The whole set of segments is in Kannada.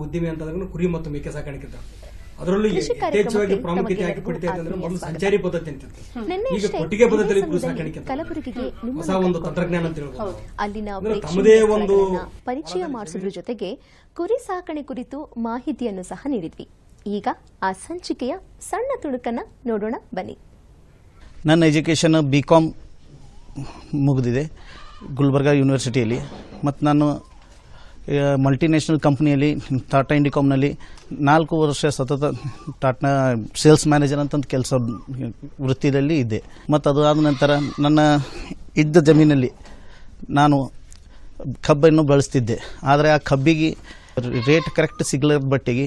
ಉದ್ದಿಮೆ ಅಂತಂದ್ರೆ ಕುರಿ ಮತ್ತು ಮೇಕೆ ಸಾಕಾಣಿಕೆ ಅಂತ. ಅದರಲ್ಲೂ ಯಥೇಚ್ಛವಾಗಿ ಪ್ರಾಮುಖ್ಯತೆ ಯಾಕೆ ಪಡಿತಾ ಇದೆ ಅಂದ್ರೆ ಮೊದಲು ಸಂಚಾರಿ ಪದ್ಧತಿ ಅಂತಿತ್ತು, ಈಗ ಕೊಟ್ಟಿಗೆ ಪದ್ಧತಿಯಲ್ಲಿ ಕುರಿ ಸಾಕಾಣಿಕೆ ಅಂತ ಹೊಸ ಒಂದು ತಂತ್ರಜ್ಞಾನ ಅಂತ ಹೇಳ್ಬೋದು. ಅಲ್ಲಿನ ತಮ್ಮದೇ ಒಂದು ಪರಿಚಯ ಮಾಡಿಸೋದ್ರ ಜೊತೆಗೆ ಕುರಿ ಸಾಕಣೆ ಕುರಿತು ಮಾಹಿತಿಯನ್ನು ಸಹ ನೀಡಿದ್ವಿ. ಈಗ ಆ ಸಂಚಿಕೆಯ ಸಣ್ಣ ತುಣುಕನ್ನ ನೋಡೋಣ ಬನ್ನಿ. ನನ್ನ ಎಜುಕೇಷನ್ BCom ಮುಗಿದಿದೆ ಗುಲ್ಬರ್ಗಾ ಯೂನಿವರ್ಸಿಟಿಯಲ್ಲಿ. ಮತ್ತು ನಾನು ಮಲ್ಟಿನ್ಯಾಷನಲ್ ಕಂಪ್ನಿಯಲ್ಲಿ ಟಾಟಾ ಇಂಡಿಕಾಮ್ನಲ್ಲಿ 4 ವರ್ಷ ಸತತ ಟಾಟಾ ಸೇಲ್ಸ್ ಮ್ಯಾನೇಜರ್ ಅಂತಂದು ಕೆಲಸ ವೃತ್ತಿಯಲ್ಲಿ ಇದ್ದೆ. ಮತ್ತು ಅದು ಆದ ನಂತರ ನನ್ನ ಇದ್ದ ಜಮೀನಲ್ಲಿ ನಾನು ಕಬ್ಬನ್ನು ಬಳಸ್ತಿದ್ದೆ. ಆದರೆ ಆ ಕಬ್ಬಿಗೆ ರೇಟ್ ಕರೆಕ್ಟ್ ಸಿಗಲದ ಬಟ್ಟಿಗೆ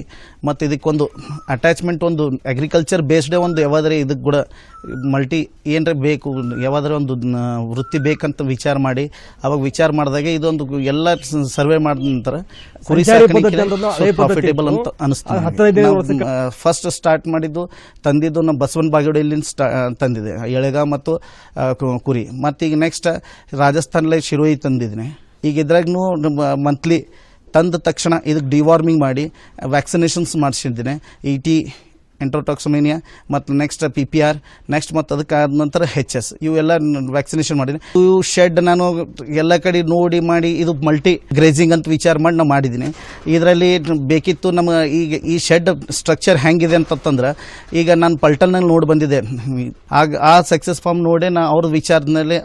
ಮತ್ತು ಇದಕ್ಕೊಂದು ಅಟ್ಯಾಚ್ಮೆಂಟ್ ಒಂದು ಅಗ್ರಿಕಲ್ಚರ್ ಬೇಸ್ಡೇ ಒಂದು ಯಾವಾದರೆ ಇದಕ್ಕೆ ಕೂಡ ಮಲ್ಟಿ ಏನರ ಬೇಕು ಯಾವಾದರೆ ಒಂದು ವೃತ್ತಿ ಬೇಕಂತ ವಿಚಾರ ಮಾಡಿ ಅವಾಗ ವಿಚಾರ ಮಾಡಿದಾಗ ಇದೊಂದು ಎಲ್ಲ ಸರ್ವೆ ಮಾಡಿದ ನಂತರ ಕುರಿ ಸಾಕಾಣಿಕೆ ಪ್ರಾಫಿಟೇಬಲ್ ಅಂತ ಅನಿಸ್ತು. ಫಸ್ಟ್ ಸ್ಟಾರ್ಟ್ ಮಾಡಿದ್ದು ತಂದಿದ್ದು ನಮ್ಮ ಬಸವನ ಬಾಗೇವಾಡಿಯಲ್ಲಿ ತಂದಿದೆ ಎಳೆಗ ಮತ್ತು ಕುರಿ. ಮತ್ತು ಈಗ ನೆಕ್ಸ್ಟ್ ರಾಜಸ್ಥಾನದಲ್ಲಿ ಶಿರೋಯಿ ತಂದಿದ್ದೀನಿ. ಈಗ ಇದ್ರಾಗೂ ಮಂತ್ಲಿ ತಂದ ತಕ್ಷಣ ಇದಕ್ಕೆ ಡಿವಾರ್ಮಿಂಗ್ ಮಾಡಿ ವ್ಯಾಕ್ಸಿನೇಷನ್ಸ್ ಮಾಡಿಸಿದ್ದೀನಿ. ET ಎಂಟ್ರೋಟಾಕ್ಸಿಮಿನಿಯಾ ಮತ್ತು ನೆಕ್ಸ್ಟ್ PPR ನೆಕ್ಸ್ಟ್ ಮತ್ತು ಅದಕ್ಕಾದ ನಂತರ HS ಇವೆಲ್ಲ ವ್ಯಾಕ್ಸಿನೇಷನ್ ಮಾಡಿದ್ದೀನಿ. ಇವು ಶೆಡ್ ನಾನು ಎಲ್ಲ ಕಡೆ ನೋಡಿ ಮಾಡಿ ಇದು ಮಲ್ಟಿ ಗ್ರೇಜಿಂಗ್ ಅಂತ ವಿಚಾರ ಮಾಡಿ ನಾನು ಮಾಡಿದ್ದೀನಿ. ಇದರಲ್ಲಿ ಬೇಕಿತ್ತು ನಮ್ಮ ಈಗ ಈ ಶೆಡ್ ಸ್ಟ್ರಕ್ಚರ್ ಹೆಂಗಿದೆ ಅಂತಂದ್ರೆ ಈಗ ನಾನು ಪಲ್ಟಲ್ನಲ್ಲಿ ನೋಡಿ ಬಂದಿದ್ದೆ. ಆಗ ಆ ಸಕ್ಸಸ್ ಫಾರ್ಮ್ ನೋಡಿ ನಾ ಅವ್ರದ್ದು ವಿಚಾರದಲ್ಲಿ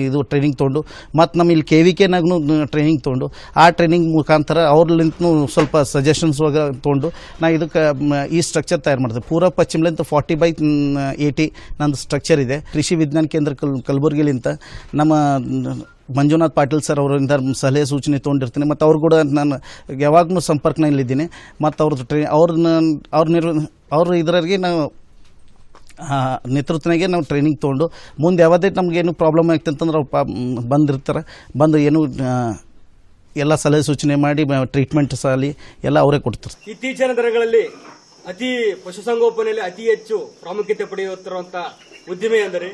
ಇದು ಟ್ರೈನಿಂಗ್ ತೊಗೊಂಡು ಮತ್ತು ನಮ್ಮ ಇಲ್ಲಿ KVKನಾಗೂ ಟ್ರೈನಿಂಗ್ ತೊಗೊಂಡು ಆ ಟ್ರೈನಿಂಗ್ ಮುಖಾಂತರ ಅವ್ರಲ್ಲಿಂತ ಸ್ವಲ್ಪ ಸಜೆಷನ್ಸ್ ತೊಗೊಂಡು ನಾ ಇದಕ್ಕೆ ಈ ಸ್ಟ್ರಕ್ಚರ್ ತಯಾರು ಮಾಡ್ತೇವೆ. ಪೂರ್ವ ಪಶ್ಚಿಮಲಿಂತ 40/80 ನಂದು ಸ್ಟ್ರಕ್ಚರ್ ಇದೆ. ಕೃಷಿ ವಿಜ್ಞಾನ ಕೇಂದ್ರ ಕಲಬುರಗಿಲಿಂತ ನಮ್ಮ ಮಂಜುನಾಥ್ ಪಾಟೀಲ್ ಸರ್ ಅವರಿಂದ ಸಲಹೆ ಸೂಚನೆ ತೊಗೊಂಡಿರ್ತೀನಿ. ಮತ್ತು ಅವ್ರು ಕೂಡ ನಾನು ಯಾವಾಗಲೂ ಸಂಪರ್ಕನಲ್ಲಿದ್ದೀನಿ. ಮತ್ತು ಅವ್ರ ಇದರಿಗೆ ನಾವು ನೇತೃತ್ವನಾಗೆ ನಾವು ಟ್ರೈನಿಂಗ್ ತೊಗೊಂಡು ಮುಂದೆ ಯಾವುದೇ ನಮಗೇನು ಪ್ರಾಬ್ಲಮ್ ಆಗ್ತದೆ ಅಂತಂದ್ರೆ ಅವ್ರು ಬಂದಿರ್ತಾರೆ. ಬಂದು ಏನು ಎಲ್ಲ ಸಲಹೆ ಸೂಚನೆ ಮಾಡಿ ಟ್ರೀಟ್ಮೆಂಟ್ ಸಾಲಿ ಎಲ್ಲ ಅವರೇ ಕೊಡ್ತಾರೆ. ಇತ್ತೀಚಿನ ದಿನಗಳಲ್ಲಿ ಪಶುಸಂಗೋಪನೆಯಲ್ಲಿ ಅತಿ ಹೆಚ್ಚು ಪ್ರಾಮುಖ್ಯತೆ ಪಡೆಯುತ್ತಿರುವಂತಹ ಉದ್ದಿಮೆ ಎಂದರೆ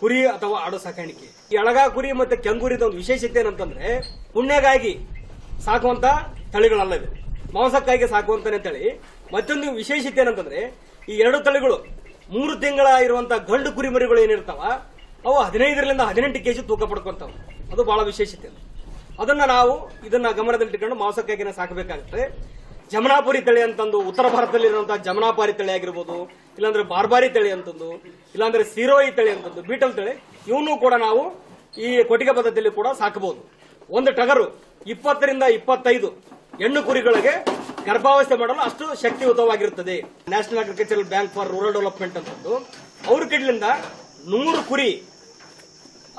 ಕುರಿ ಅಥವಾ ಆಡು ಸಾಕಾಣಿಕೆ. ಈ ಎಳಗ ಕುರಿ ಮತ್ತೆ ಕೆಂಗುರಿದ ಒಂದು ವಿಶೇಷತೆ ಏನಂತಂದ್ರೆ ಪುಣ್ಯಗಾಗಿ ಸಾಕುವಂತ ತಳಿಗಳಲ್ಲ, ಇದು ಮಾಂಸಕ್ಕಾಗಿ ಸಾಕುವಂತಾನೆ ತಳಿ. ಮತ್ತೊಂದು ವಿಶೇಷತೆ ಏನಂತಂದ್ರೆ ಈ 2 ತಳಿಗಳು 3 ತಿಂಗಳ ಇರುವಂತಹ ಗಂಡು ಕುರಿ ಮರಿಗಳು ಏನಿರ್ತಾವ ಅವು 15ರಿಂದ 18 kg ತೂಕ ಪಡ್ಕೊಂತಾವ. ಅದು ಬಹಳ ವಿಶೇಷತೆ. ಅದನ್ನ ನಾವು ಇದನ್ನ ಗಮನದಲ್ಲಿಟ್ಟುಕೊಂಡು ಮಾಂಸಕ್ಕಾಗಿ ಸಾಕಬೇಕಾಗುತ್ತೆ. ಜಮನಾಪುರಿ ತಳಿ ಅಂತಂದು ಉತ್ತರ ಭಾರತದಲ್ಲಿ ಇರುವಂತಹ ಜಮನಾಪುರಿ ತಳಿ ಆಗಿರ್ಬೋದು, ಇಲ್ಲಾಂದ್ರೆ ಬಾರ್ಬಾರಿ ತಳಿ ಅಂತಂದು, ಇಲ್ಲಾಂದ್ರೆ ಸಿರೋಯಿ ತಳಿ ಅಂತಂದು, ಬೀಟಲ್ ತಳಿ, ಇವನು ಕೂಡ ನಾವು ಈ ಕೊಟ್ಟಿಗೆ ಪದ್ಧತಿಯಲ್ಲಿ ಕೂಡ ಸಾಕಬಹುದು. ಒಂದು ಟಗರು 20ರಿಂದ 25 ಹೆಣ್ಣು ಕುರಿಗಳಿಗೆ ಗರ್ಭಾವಸ್ಥೆ ಮಾಡಲು ಅಷ್ಟು ಶಕ್ತಿಯುತವಾಗಿರುತ್ತದೆ. National Agricultural Bank for Rural Development ಅಂತಂದು ಅವ್ರ ಕಡೆಯಿಂದ 100 ಕುರಿ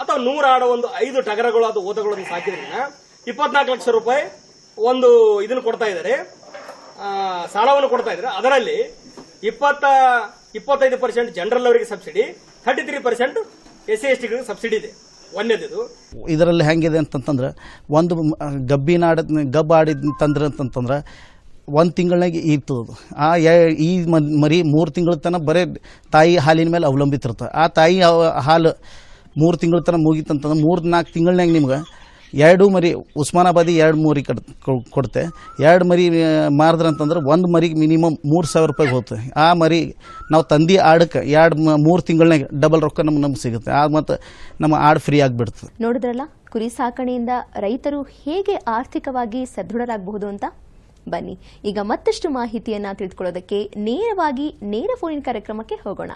ಅಥವಾ 100 ಆಡ ಒಂದು 5 ಟಗರಗಳು ಅದು ಓದಗಳನ್ನು ಸಾಕಿದ್ರೆ 24 ಲಕ್ಷ ರೂಪಾಯಿ ಒಂದು ಇದನ್ನು ಕೊಡ್ತಾ ಇದ್ದಾರೆ, ಸಾಲವನ್ನು ಕೊಡ್ತಾ ಇದ್ದಾರೆ. ಅದರಲ್ಲಿ 25% ಜನರಲ್ ಅವರಿಗೆ ಸಬ್ಸಿಡಿ, 33% SC/ST ಗಳಿಗೆ ಸಬ್ಸಿಡಿ ಇದೆ. ಒಂದೇದು ಇದರಲ್ಲಿ ಹೆಂಗಿದೆ ಅಂತಂತಂದ್ರೆ ಒಂದು ಗಬ್ಬ ಆಡಿತಂದ್ರೆ ಅಂತಂತಂದ್ರೆ 1 ತಿಂಗಳಾಗಿ ಇರ್ತದೆ. ಈ ಮರಿ 3 ತಿಂಗಳ ತನಕ ಬರೀ ತಾಯಿ ಹಾಲಿನ ಮೇಲೆ ಅವಲಂಬಿತಿರ್ತದೆ. ಆ ತಾಯಿ ಹಾಲು 3 ತಿಂಗಳ ತನಕ ಮುಗಿತಂತಂದ್ರೆ 3-4 ತಿಂಗಳಾಗ ನಿಮ್ಗೆ 2 ಮರಿ ಉಸ್ಮಾನಾಬಾದಿ 2 ಮರಿ ಕೊಡುತ್ತೆ. 2 ಮರಿ ಮಾರಿದ್ರಂತಂದ್ರೆ 1 ಮರಿಗೆ ಮಿನಿಮಮ್ 3,000 ರೂಪಾಯಿ ಹೋಗುತ್ತೆ. ಆ ಮರಿ ನಾವು ತಂದಿ ಆಡಕ್ಕೆ 2-3 ತಿಂಗಳಾಗ ಡಬಲ್ ರೊಕ್ಕ ನಮ್ಗೆ ಸಿಗುತ್ತೆ. ಮತ್ತು ನಮ್ಮ ಆಡು ಫ್ರೀ ಆಗಿಬಿಡ್ತದೆ. ನೋಡಿದ್ರಲ್ಲ, ಕುರಿ ಸಾಕಣೆಯಿಂದ ರೈತರು ಹೇಗೆ ಆರ್ಥಿಕವಾಗಿ ಸದೃಢರಾಗಬಹುದು ಅಂತ. ಬನ್ನಿ ಈಗ ಮತ್ತಷ್ಟು ಮಾಹಿತಿಯನ್ನ ತಿಳಿದುಕೊಳ್ಳೋದಕ್ಕೆ ನೇರವಾಗಿ ನೇರ ಫೋನ್ ಕಾರ್ಯಕ್ರಮಕ್ಕೆ ಹೋಗೋಣ.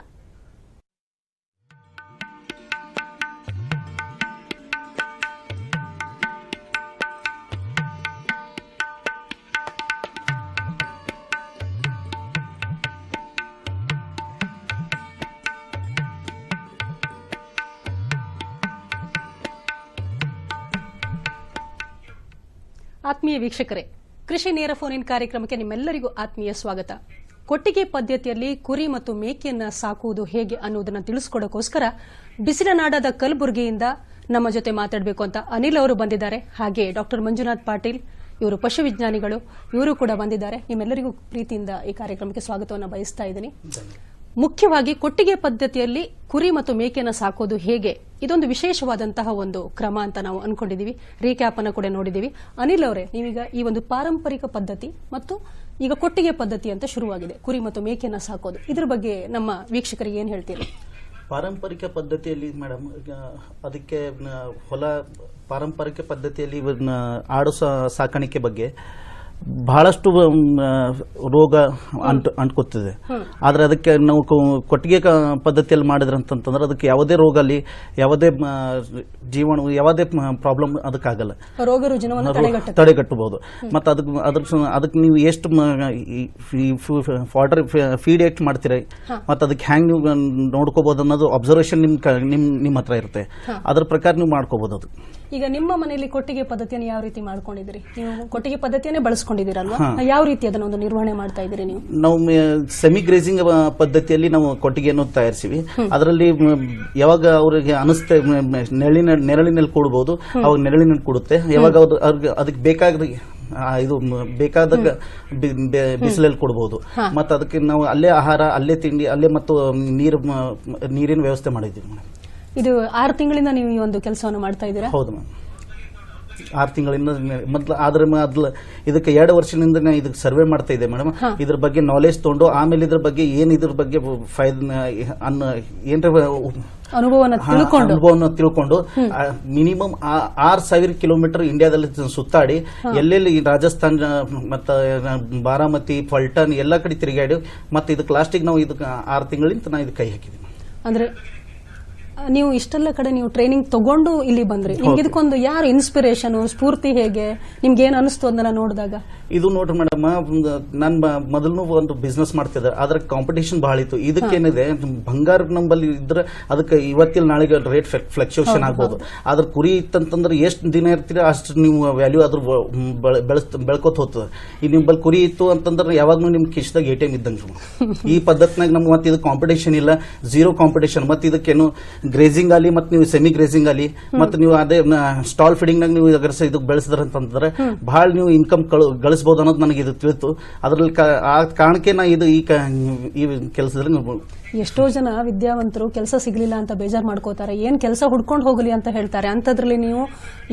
ಆತ್ಮೀಯ ವೀಕ್ಷಕರೇ, ಕೃಷಿ ನೇರ ಫೋನ್ ಇನ್ ಕಾರ್ಯಕ್ರಮಕ್ಕೆ ನಿಮ್ಮೆಲ್ಲರಿಗೂ ಆತ್ಮೀಯ ಸ್ವಾಗತ. ಕೊಟ್ಟಿಗೆ ಪದ್ಧತಿಯಲ್ಲಿ ಕುರಿ ಮತ್ತು ಮೇಕೆಯನ್ನ ಸಾಕುವುದು ಹೇಗೆ ಅನ್ನೋದನ್ನ ತಿಳಿಸ್ಕೊಡೋಕೋಸ್ಕರ ಬಿಸಿಲನಾಡದ ಕಲಬುರಗಿಯಿಂದ ನಮ್ಮ ಜೊತೆ ಮಾತಾಡಬೇಕು ಅಂತ ಅನಿಲ್ ಅವರು ಬಂದಿದ್ದಾರೆ. ಹಾಗೆ ಡಾಕ್ಟರ್ ಮಂಜುನಾಥ್ ಪಾಟೀಲ್, ಇವರು ಪಶುವಿಜ್ಞಾನಿಗಳು, ಇವರು ಕೂಡ ಬಂದಿದ್ದಾರೆ. ನಿಮ್ಮೆಲ್ಲರಿಗೂ ಪ್ರೀತಿಯಿಂದ ಈ ಕಾರ್ಯಕ್ರಮಕ್ಕೆ ಸ್ವಾಗತವನ್ನು ಬಯಸ್ತಾ ಇದ್ದೀನಿ. ಮುಖ್ಯವಾಗಿ ಕೊಟ್ಟಿಗೆ ಪದ್ಧತಿಯಲ್ಲಿ ಕುರಿ ಮತ್ತು ಮೇಕೆಯನ್ನು ಸಾಕೋದು ಹೇಗೆ ಇದೊಂದು ವಿಶೇಷವಾದಂತಹ ಒಂದು ಕ್ರಮ ಅಂತ ನಾವು ಅನ್ಕೊಂಡಿದೀವಿ. ರೀಕ್ಯಾಪ್ ಅನ್ನು ಕೂಡ ನೋಡಿದೀವಿ. ಅನಿಲ್ ಅವರೇ, ನೀವೀಗ ಈ ಒಂದು ಪಾರಂಪರಿಕ ಪದ್ಧತಿ ಮತ್ತು ಈಗ ಕೊಟ್ಟಿಗೆ ಪದ್ಧತಿ ಅಂತ ಶುರುವಾಗಿದೆ, ಕುರಿ ಮತ್ತು ಮೇಕೆಯನ್ನ ಸಾಕೋದು, ಇದ್ರ ಬಗ್ಗೆ ನಮ್ಮ ವೀಕ್ಷಕರಿಗೆ ಏನ್ ಹೇಳ್ತೀರಿ? ಪಾರಂಪರಿಕ ಪದ್ಧತಿಯಲ್ಲಿ ಮೇಡಮ್, ಅದಕ್ಕೆ ಹೊಲ ಪಾರಂಪರಿಕ ಪದ್ಧತಿಯಲ್ಲಿ ಆಡು ಸಾಕಾಣಿಕೆ ಬಗ್ಗೆ ಬಹಳಷ್ಟು ರೋಗ ಅಂಟ್ಕೊತಿದೆ. ಆದ್ರೆ ಅದಕ್ಕೆ ನಾವು ಕೊಟ್ಟಿಗೆ ಪದ್ಧತಿಯಲ್ಲಿ ಮಾಡಿದ್ರೆ ಅಂತಂದ್ರೆ ಅದಕ್ಕೆ ಯಾವುದೇ ರೋಗ ಅಲ್ಲಿ, ಯಾವುದೇ ಜೀವಾಣು, ಯಾವುದೇ ಪ್ರಾಬ್ಲಮ್ ಅದಕ್ಕಾಗಲ್ಲ, ರೋಗ ರುಜಿನವನ್ನು ತಡೆಗಟ್ಟಬಹುದು. ಮತ್ತು ಅದಕ್ಕೆ ನೀವು ಎಷ್ಟು ಫಾಡರ್ ಫೀಡ್ ಎಷ್ಟು ಮಾಡ್ತೀರಿ ಮತ್ತು ಅದಕ್ಕೆ ಹ್ಯಾಂಗ್ ನೀವು ನೋಡ್ಕೋಬಹುದು ಅನ್ನೋದು ಅಬ್ಸರ್ವೇಷನ್ ನಿಮ್ಮ ಹತ್ರ ಇರುತ್ತೆ. ಅದ್ರ ಪ್ರಕಾರ ನೀವು ಮಾಡ್ಕೋಬಹುದು. ಅದು ಈಗ ನಿಮ್ಮ ಮನೆಯಲ್ಲಿ ಕೊಟ್ಟಿಗೆ ಪದ್ಧತಿಯನ್ನು ಯಾವ ರೀತಿ ಮಾಡ್ಕೊಂಡಿದ್ದೀರಿ? ನೀವು ಕೊಟ್ಟಿಗೆ ಪದ್ಧತಿಯನ್ನೇ ಬಳಸ್ಕೊಂಡಿದ್ದೀರಲ್ವಾ? ಯಾವ ರೀತಿ ಅದನ್ನ ಒಂದು ನಿರ್ವಹಣೆ ಮಾಡ್ತಾ ಇದ್ದೀರಿ ನೀವು? ನಾವು ಸೆಮಿ ಗ್ರೇಸಿಂಗ್ ಪದ್ಧತಿಯಲ್ಲಿ ನಾವು ಕೊಟ್ಟಿಗೆಯನ್ನು ತಯಾರಿಸಿವಿ. ಅದರಲ್ಲಿ ಯಾವಾಗ ಅವರಿಗೆ ಅನಿಸುತ್ತೆ ನೆರಳಿನಲ್ಲಿ ಕೂಡಬಹುದು, ಅವಾಗ ನೆರಳಿನಲ್ಲಿ ಕೂಡುತ್ತೆ. ಯಾವಾಗ ಅದಕ್ಕೆ ಬೇಕಾದಾಗ ಬಿಸಿಲಲ್ಲಿ ಕೊಡಬಹುದು. ಮತ್ತು ಅದಕ್ಕೆ ನಾವು ಅಲ್ಲೇ ಆಹಾರ, ಅಲ್ಲೇ ತಿಂಡಿ, ಅಲ್ಲೇ ಮತ್ತು ನೀರಿನ ವ್ಯವಸ್ಥೆ ಮಾಡಿದ್ದೀವಿ ಮೇಡಮ್. ಇದು 6 ತಿಂಗಳಿಂದ ನೀವು ಈ ಒಂದು ಕೆಲಸವನ್ನು ಮಾಡ್ತಾ ಇದ್ದೀರಾ? ಹೌದು ಮ್ಯಾಮ್, 6 ತಿಂಗಳಿಂದ ಮೊದಲು ಇದಕ್ಕೆ 2 ವರ್ಷದಿಂದ ಇದಕ್ಕೆ ಸರ್ವೆ ಮಾಡ್ತಾ ಇದೆ ಮೇಡಮ್. ಇದ್ರ ಬಗ್ಗೆ ನಾಲೆಜ್ ತಗೊಂಡು ಆಮೇಲೆ ಇದ್ರ ಬಗ್ಗೆ ಇದ್ರ ಬಗ್ಗೆ ಅನುಭವವನ್ನು ತಿಳ್ಕೊಂಡು ಮಿನಿಮಮ್ 6,000 ಕಿಲೋಮೀಟರ್ ಇಂಡಿಯಾದಲ್ಲಿ ಸುತ್ತಾಡಿ ಎಲ್ಲೆಲ್ಲಿ ರಾಜಸ್ಥಾನ್ ಮತ್ತು ಬಾರಾಮತಿ, ಫಲ್ಟನ್ ಎಲ್ಲ ಕಡೆ ತಿರುಗಾಡಿ ಮತ್ತೆ ಇದಕ್ಕೆ ಲಾಸ್ಟಿಗೆ ನಾವು ಇದಕ್ಕೆ 6 ತಿಂಗಳಿಂದ ನಾವು ಇದಕ್ಕೆ ಕೈ ಹಾಕಿದ್ದೀವಿ. ಅಂದ್ರೆ ನೀವು ಇಷ್ಟೆಲ್ಲ ಕಡೆ ನೀವು ಟ್ರೈನಿಂಗ್ ತಗೊಂಡು ಇಲ್ಲಿ ಬಂದ್ರಿ, ನಿಮ್ಗೆ ಇದಕ್ಕೊಂದು ಯಾರು ಇನ್ಸ್ಪಿರೇಷನ್, ಸ್ಫೂರ್ತಿ ಹೇಗೆ ನಿಮ್ಗೆ ಏನ್ ಅನಿಸ್ತು ಅದನ್ನ ನೋಡಿದಾಗ? ಇದು ನೋಡ್ರಿ ಮೇಡಮ್, ನಾನು ಮೊದಲು ಒಂದು ಬಿಸ್ನೆಸ್ ಮಾಡ್ತಿದ್ದೆ, ಅದ್ರ ಕಾಂಪಿಟೇಷನ್ ಬಹಳ ಇತ್ತು. ಇದಕ್ಕೇನಿದೆ, ಬಂಗಾರ ನಂಬಲ್ಲಿ ಇದ್ರೆ ಅದಕ್ಕೆ ಇವತ್ತಿನ ನಾಳೆಗೆ ರೇಟ್ ಫ್ಲಕ್ಚುಯೇಷನ್ ಆಗ್ಬೋದು. ಆದ್ರೆ ಕುರಿ ಇತ್ತಂತಂದ್ರೆ ಎಷ್ಟು ದಿನ ಇರ್ತೀರ ಅಷ್ಟು ನೀವು ವ್ಯಾಲ್ಯೂ ಅದ್ರ ಬೆಳ್ಕೋತ ಹೋಗ್ತದೆ. ಈ ನಿಮ್ಮಲ್ಲಿ ಕುರಿ ಇತ್ತು ಅಂತಂದ್ರೆ ಯಾವಾಗ್ಲೂ ನಿಮ್ ಕಿಶದಾಗ ATM ಇದ್ದಂಗೆ. ಈ ಪದ್ಧತಿನಾಗ ನಮ್ಗೆ ಮತ್ತೆ ಇದು ಕಾಂಪಿಟೇಷನ್ ಇಲ್ಲ, ಝೀರೋ ಕಾಂಪಿಟೇಷನ್. ಮತ್ತೆ ಇದಕ್ಕೇನು ಗ್ರೇಸಿಂಗ್ ಅಲ್ಲಿ ಮತ್ತೆ ನೀವು ಸೆಮಿ ಗ್ರೇಸಿಂಗ್ ಅಲ್ಲಿ ಮತ್ತೆ ನೀವು ಅದೇ ಸ್ಟಾಲ್ ಫೀಡಿಂಗ್ ನಾಗ ನೀವು ಇದಕ್ಕೆ ಬೆಳೆಸಿದ್ರ ಅಂತಂದ್ರೆ ಬಹಳ ನೀವು ಇನ್ಕಮ್ ಗಳಿಸಬಹುದು ಅನ್ನೋದು ನನಗೆ ಇದು ತಿಳಿತು. ಅದ್ರಲ್ಲಿ ಆ ಕಾರಣಕ್ಕೆ ನಾ ಇದು ಈ ಕೆಲಸದಲ್ಲಿ ಎಷ್ಟೋ ಜನ ವಿದ್ಯಾವಂತರು ಕೆಲಸ ಸಿಗಲಿಲ್ಲ ಅಂತ ಬೇಜಾರು ಮಾಡ್ಕೋತಾರೆ, ಏನ್ ಕೆಲಸ ಹುಡ್ಕೊಂಡು ಹೋಗಲಿ ಅಂತ ಹೇಳ್ತಾರೆ. ಅಂತದ್ರಲ್ಲಿ ನೀವು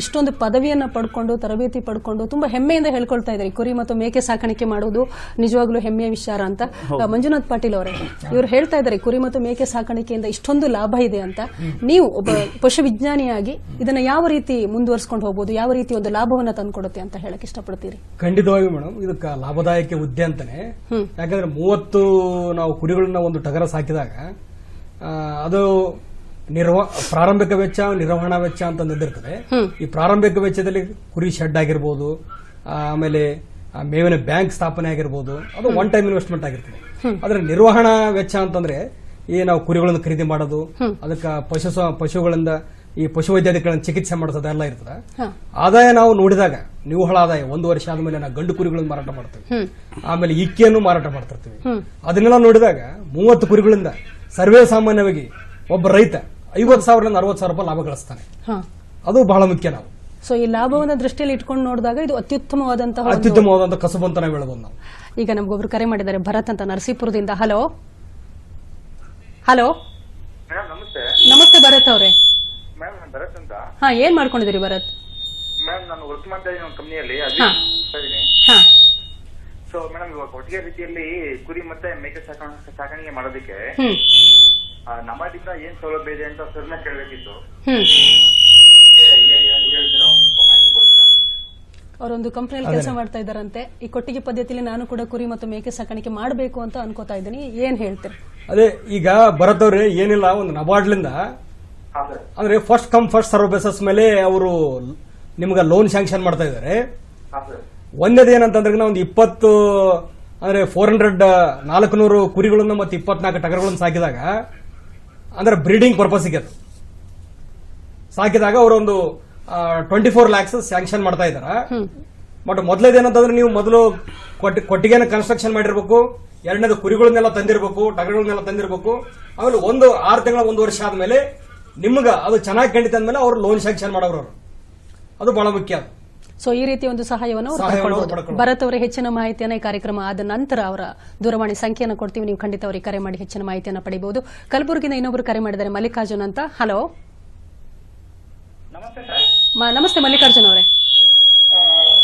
ಇಷ್ಟೊಂದು ಪದವಿಯನ್ನ ಪಡ್ಕೊಂಡು, ತರಬೇತಿ ಪಡ್ಕೊಂಡು ತುಂಬಾ ಹೆಮ್ಮೆಯಿಂದ ಹೇಳ್ಕೊಳ್ತಾ ಇದ್ರಿ, ಕುರಿ ಮತ್ತು ಮೇಕೆ ಸಾಕಾಣಿಕೆ ಮಾಡುವುದು ನಿಜವಾಗ್ಲೂ ಹೆಮ್ಮೆಯ ವಿಚಾರ ಅಂತ. ಮಂಜುನಾಥ್ ಪಾಟೀಲ್ ಅವರೇ, ಇವರು ಹೇಳ್ತಾ ಇದ್ದಾರೆ ಕುರಿ ಮತ್ತು ಮೇಕೆ ಸಾಕಾಣಿಕೆಯಿಂದ ಇಷ್ಟೊಂದು ಲಾಭ ಇದೆ ಅಂತ. ನೀವು ಒಬ್ಬ ಪಶು ವಿಜ್ಞಾನಿಯಾಗಿ ಇದನ್ನ ಯಾವ ರೀತಿ ಮುಂದುವರ್ಸ್ಕೊಂಡು ಹೋಗಬಹುದು, ಯಾವ ರೀತಿ ಒಂದು ಲಾಭವನ್ನ ತಂದ್ಕೊಡುತ್ತೆ ಅಂತ ಹೇಳಕ್ ಇಷ್ಟಪಡ್ತೀರಿ? ಖಂಡಿತವಾಗಿ ಮೇಡಮ್, ಇದಕ್ಕೆ ಲಾಭದಾಯಕ ಹುದ್ದೆ ಅಂತಾನೆ. ಯಾಕಂದ್ರೆ 30 ನಾವು ಕುರಿಗಳನ್ನ ಒಂದು ಟಗರ ಸಾಕಿದಾಗ ಅದು ಪ್ರಾರಂಭಿಕ ವೆಚ್ಚ, ನಿರ್ವಹಣಾ ವೆಚ್ಚ ಅಂತ ನಿಂದಿರ್ತದೆ. ಈ ಪ್ರಾರಂಭಿಕ ವೆಚ್ಚದಲ್ಲಿ ಕುರಿ ಶೆಡ್ ಆಗಿರ್ಬೋದು, ಆಮೇಲೆ ಮೇವಿನ ಬ್ಯಾಂಕ್ ಸ್ಥಾಪನೆ ಆಗಿರ್ಬೋದು, ಅದು ಒನ್ ಟೈಮ್ ಇನ್ವೆಸ್ಟ್ಮೆಂಟ್ ಆಗಿರ್ತದೆ. ಆದ್ರೆ ನಿರ್ವಹಣಾ ವೆಚ್ಚ ಅಂತಂದ್ರೆ ನಾವು ಕುರಿಗಳನ್ನು ಖರೀದಿ ಮಾಡೋದು, ಅದಕ್ಕೆ ಪಶುಗಳಿಂದ ಈ ಪಶುವೈದ್ಯಾಧಿಕರಣ ಚಿಕಿತ್ಸೆ ಮಾಡೋದೆಲ್ಲ ಇರ್ತದೆ. ಆದಾಯ ನಾವು ನೋಡಿದಾಗ ನಿವ್ವಳ ಆದಾಯ 1 ವರ್ಷ ಆದ್ಮೇಲೆ ನಾವು ಗಂಡು ಕುರಿಗಳನ್ನು ಮಾರಾಟ ಮಾಡ್ತೀವಿ, ಆಮೇಲೆ ಇಕ್ಕಿಯನ್ನು ಮಾರಾಟ ಮಾಡ್ತಿರ್ತೀವಿ. ಅದನ್ನೆಲ್ಲ ನೋಡಿದಾಗ 30 ಕುರಿಗಳಿಂದ ಸರ್ವೇ ಸಾಮಾನ್ಯವಾಗಿ ಒಬ್ಬ ರೈತ 50,000 60,000 ರೂಪಾಯಿ ಲಾಭ ಗಳಿಸ್ತಾನೆ. ಅದು ಬಹಳ ಮುಖ್ಯ. ನಾವು ಸೊ ಈ ಲಾಭವನ್ನ ದೃಷ್ಟಿಯಲ್ಲಿ ಇಟ್ಕೊಂಡು ನೋಡಿದಾಗ ಇದು ಅತ್ಯುತ್ತಮವಾದಂತಹ ಕಸುಬು ಅಂತ ನಾವು ಹೇಳ್ಬೋದು. ನಾವು ಈಗ ನಮ್ಗೊಬ್ರು ಕರೆ ಮಾಡಿದ್ದಾರೆ, ಭರತ್ ಅಂತ ನರಸೀಪುರದಿಂದ. ಹಲೋ ಹಲೋ, ನಮಸ್ತೆ ಭರತ್ ಅವರೇ. ಭರತ್ ಅಂತ. ಹಾ, ಏನ್ ಮಾಡ್ಕೊಂಡಿದ್ದೀರಿ ಭರತ್? ಮೇಡಮ್, ನಾನು ವರ್ಕ್ ಮಾಡ್ತಾ ಇದ್ದೀನಿ ಒಂದು ಕಂಪ್ನಿಯಲ್ಲಿ. ಸೊ ಮೇಡಮ್, ಇವಾಗ ಕೊಟ್ಟಿಗೆ ರೀತಿಯಲ್ಲಿ ಕುರಿ ಮತ್ತೆ ಮೇಕೆ ಸಾಕಾಣಿಕೆ ಮಾಡೋದಕ್ಕೆ ನಮ್ಮದಿಂದ ಏನ್ ಸೌಲಭ್ಯ ಇದೆ ಅಂತ ಸರ್ನ ಕೇಳಬೇಕಿತ್ತು. ಅವರೊಂದು ಕಂಪನಿಯಲ್ಲಿ ಕೆಲಸ ಮಾಡ್ತಾ ಇದ್ದಾರಂತೆ. ಈ ಕೊಟ್ಟಿಗೆ ಪದ್ಧತಿಯಲ್ಲಿ ನಾನು ಕೂಡ ಕುರಿ ಮತ್ತು ಮೇಕೆ ಸಾಕಾಣಿಕೆ ಮಾಡಬೇಕು ಅಂತ ಅನ್ಕೋತಾ ಇದ್ದೀನಿ, ಏನ್ ಹೇಳ್ತೀರಿ? ಅದೇ ಈಗ ಭರತ್ ಅವ್ರೆ, ಏನಿಲ್ಲ, ಒಂದು ನಬಾರ್ಡ್ಲಿಂದ ಅಂದ್ರೆ first come first serve basis ಮೇಲೆ ಅವರು ನಿಮ್ಗೆ ಲೋನ್ ಸ್ಯಾಂಕ್ಷನ್ ಮಾಡ್ತಾ ಇದ್ದಾರೆ. ಒಂದೇದು ಏನಂತಂದ್ರೆ ನಾವು ಒಂದು 20 ಅಂದ್ರೆ 400 ಕುರಿಗಳನ್ನು ಮತ್ತೆ 24 ಟಗರುಗಳನ್ನು ಸಾಕಿದಾಗ, ಅಂದ್ರೆ ಬ್ರೀಡಿಂಗ್ ಪರ್ಪಸ್ಗೆ ಅದು ಸಾಕಿದಾಗ ಅವರೊಂದು 24 lakhs ಸ್ಯಾಂಕ್ಷನ್ ಮಾಡ್ತಾ ಇದ್ದಾರೆ. ಬಟ್ ಮೊದಲೇದೇನಂತಂದ್ರೆ ನೀವು ಮೊದಲು ಕೊಟ್ಟಿಗೆನ ಕನ್ಸ್ಟ್ರಕ್ಷನ್ ಮಾಡಿರ್ಬೇಕು, ಎರಡನೇದು ಕುರಿಗಳನ್ನೆಲ್ಲ ತಂದಿರಬೇಕು, ಟಗರುಗಳನ್ನೆಲ್ಲ ತಂದಿರಬೇಕು. ಆಮೇಲೆ 6 ತಿಂಗಳ 1 ವರ್ಷ ಆದ್ಮೇಲೆ ನಿಮ್ಗ ಅದು ಚೆನ್ನಾಗಿ ಖಂಡಿತ ಅಂದ್ಮೇಲೆ ಅವ್ರು ಲೋನ್ ಸ್ಯಾಂಕ್ಷನ್ ಮಾಡೋರು. ಅದು ಬಹಳ ಮುಖ್ಯ. ಸೊ ಈ ರೀತಿಯ ಒಂದು ಸಹಾಯವನ್ನು ಭರತ್ ಅವರ ಹೆಚ್ಚಿನ ಮಾಹಿತಿಯನ್ನು ಈ ಕಾರ್ಯಕ್ರಮ ಆದ ನಂತರ ಅವರ ದೂರವಾಣಿ ಸಂಖ್ಯೆಯನ್ನು ಕೊಡ್ತೀವಿ, ನೀವು ಖಂಡಿತ ಅವರಿಗೆ ಕರೆ ಮಾಡಿ ಹೆಚ್ಚಿನ ಮಾಹಿತಿಯನ್ನು ಪಡೆಯಬಹುದು. ಕಲಬುರಗಿಯಿಂದ ಇನ್ನೊಬ್ರು ಕರೆ ಮಾಡಿದ್ದಾರೆ, ಮಲ್ಲಿಕಾರ್ಜುನ್ ಅಂತ. ಹಲೋ ನಮಸ್ತೆ ಸರ್. ನಮಸ್ತೆ ಮಲ್ಲಿಕಾರ್ಜುನ್ ಅವರೇ.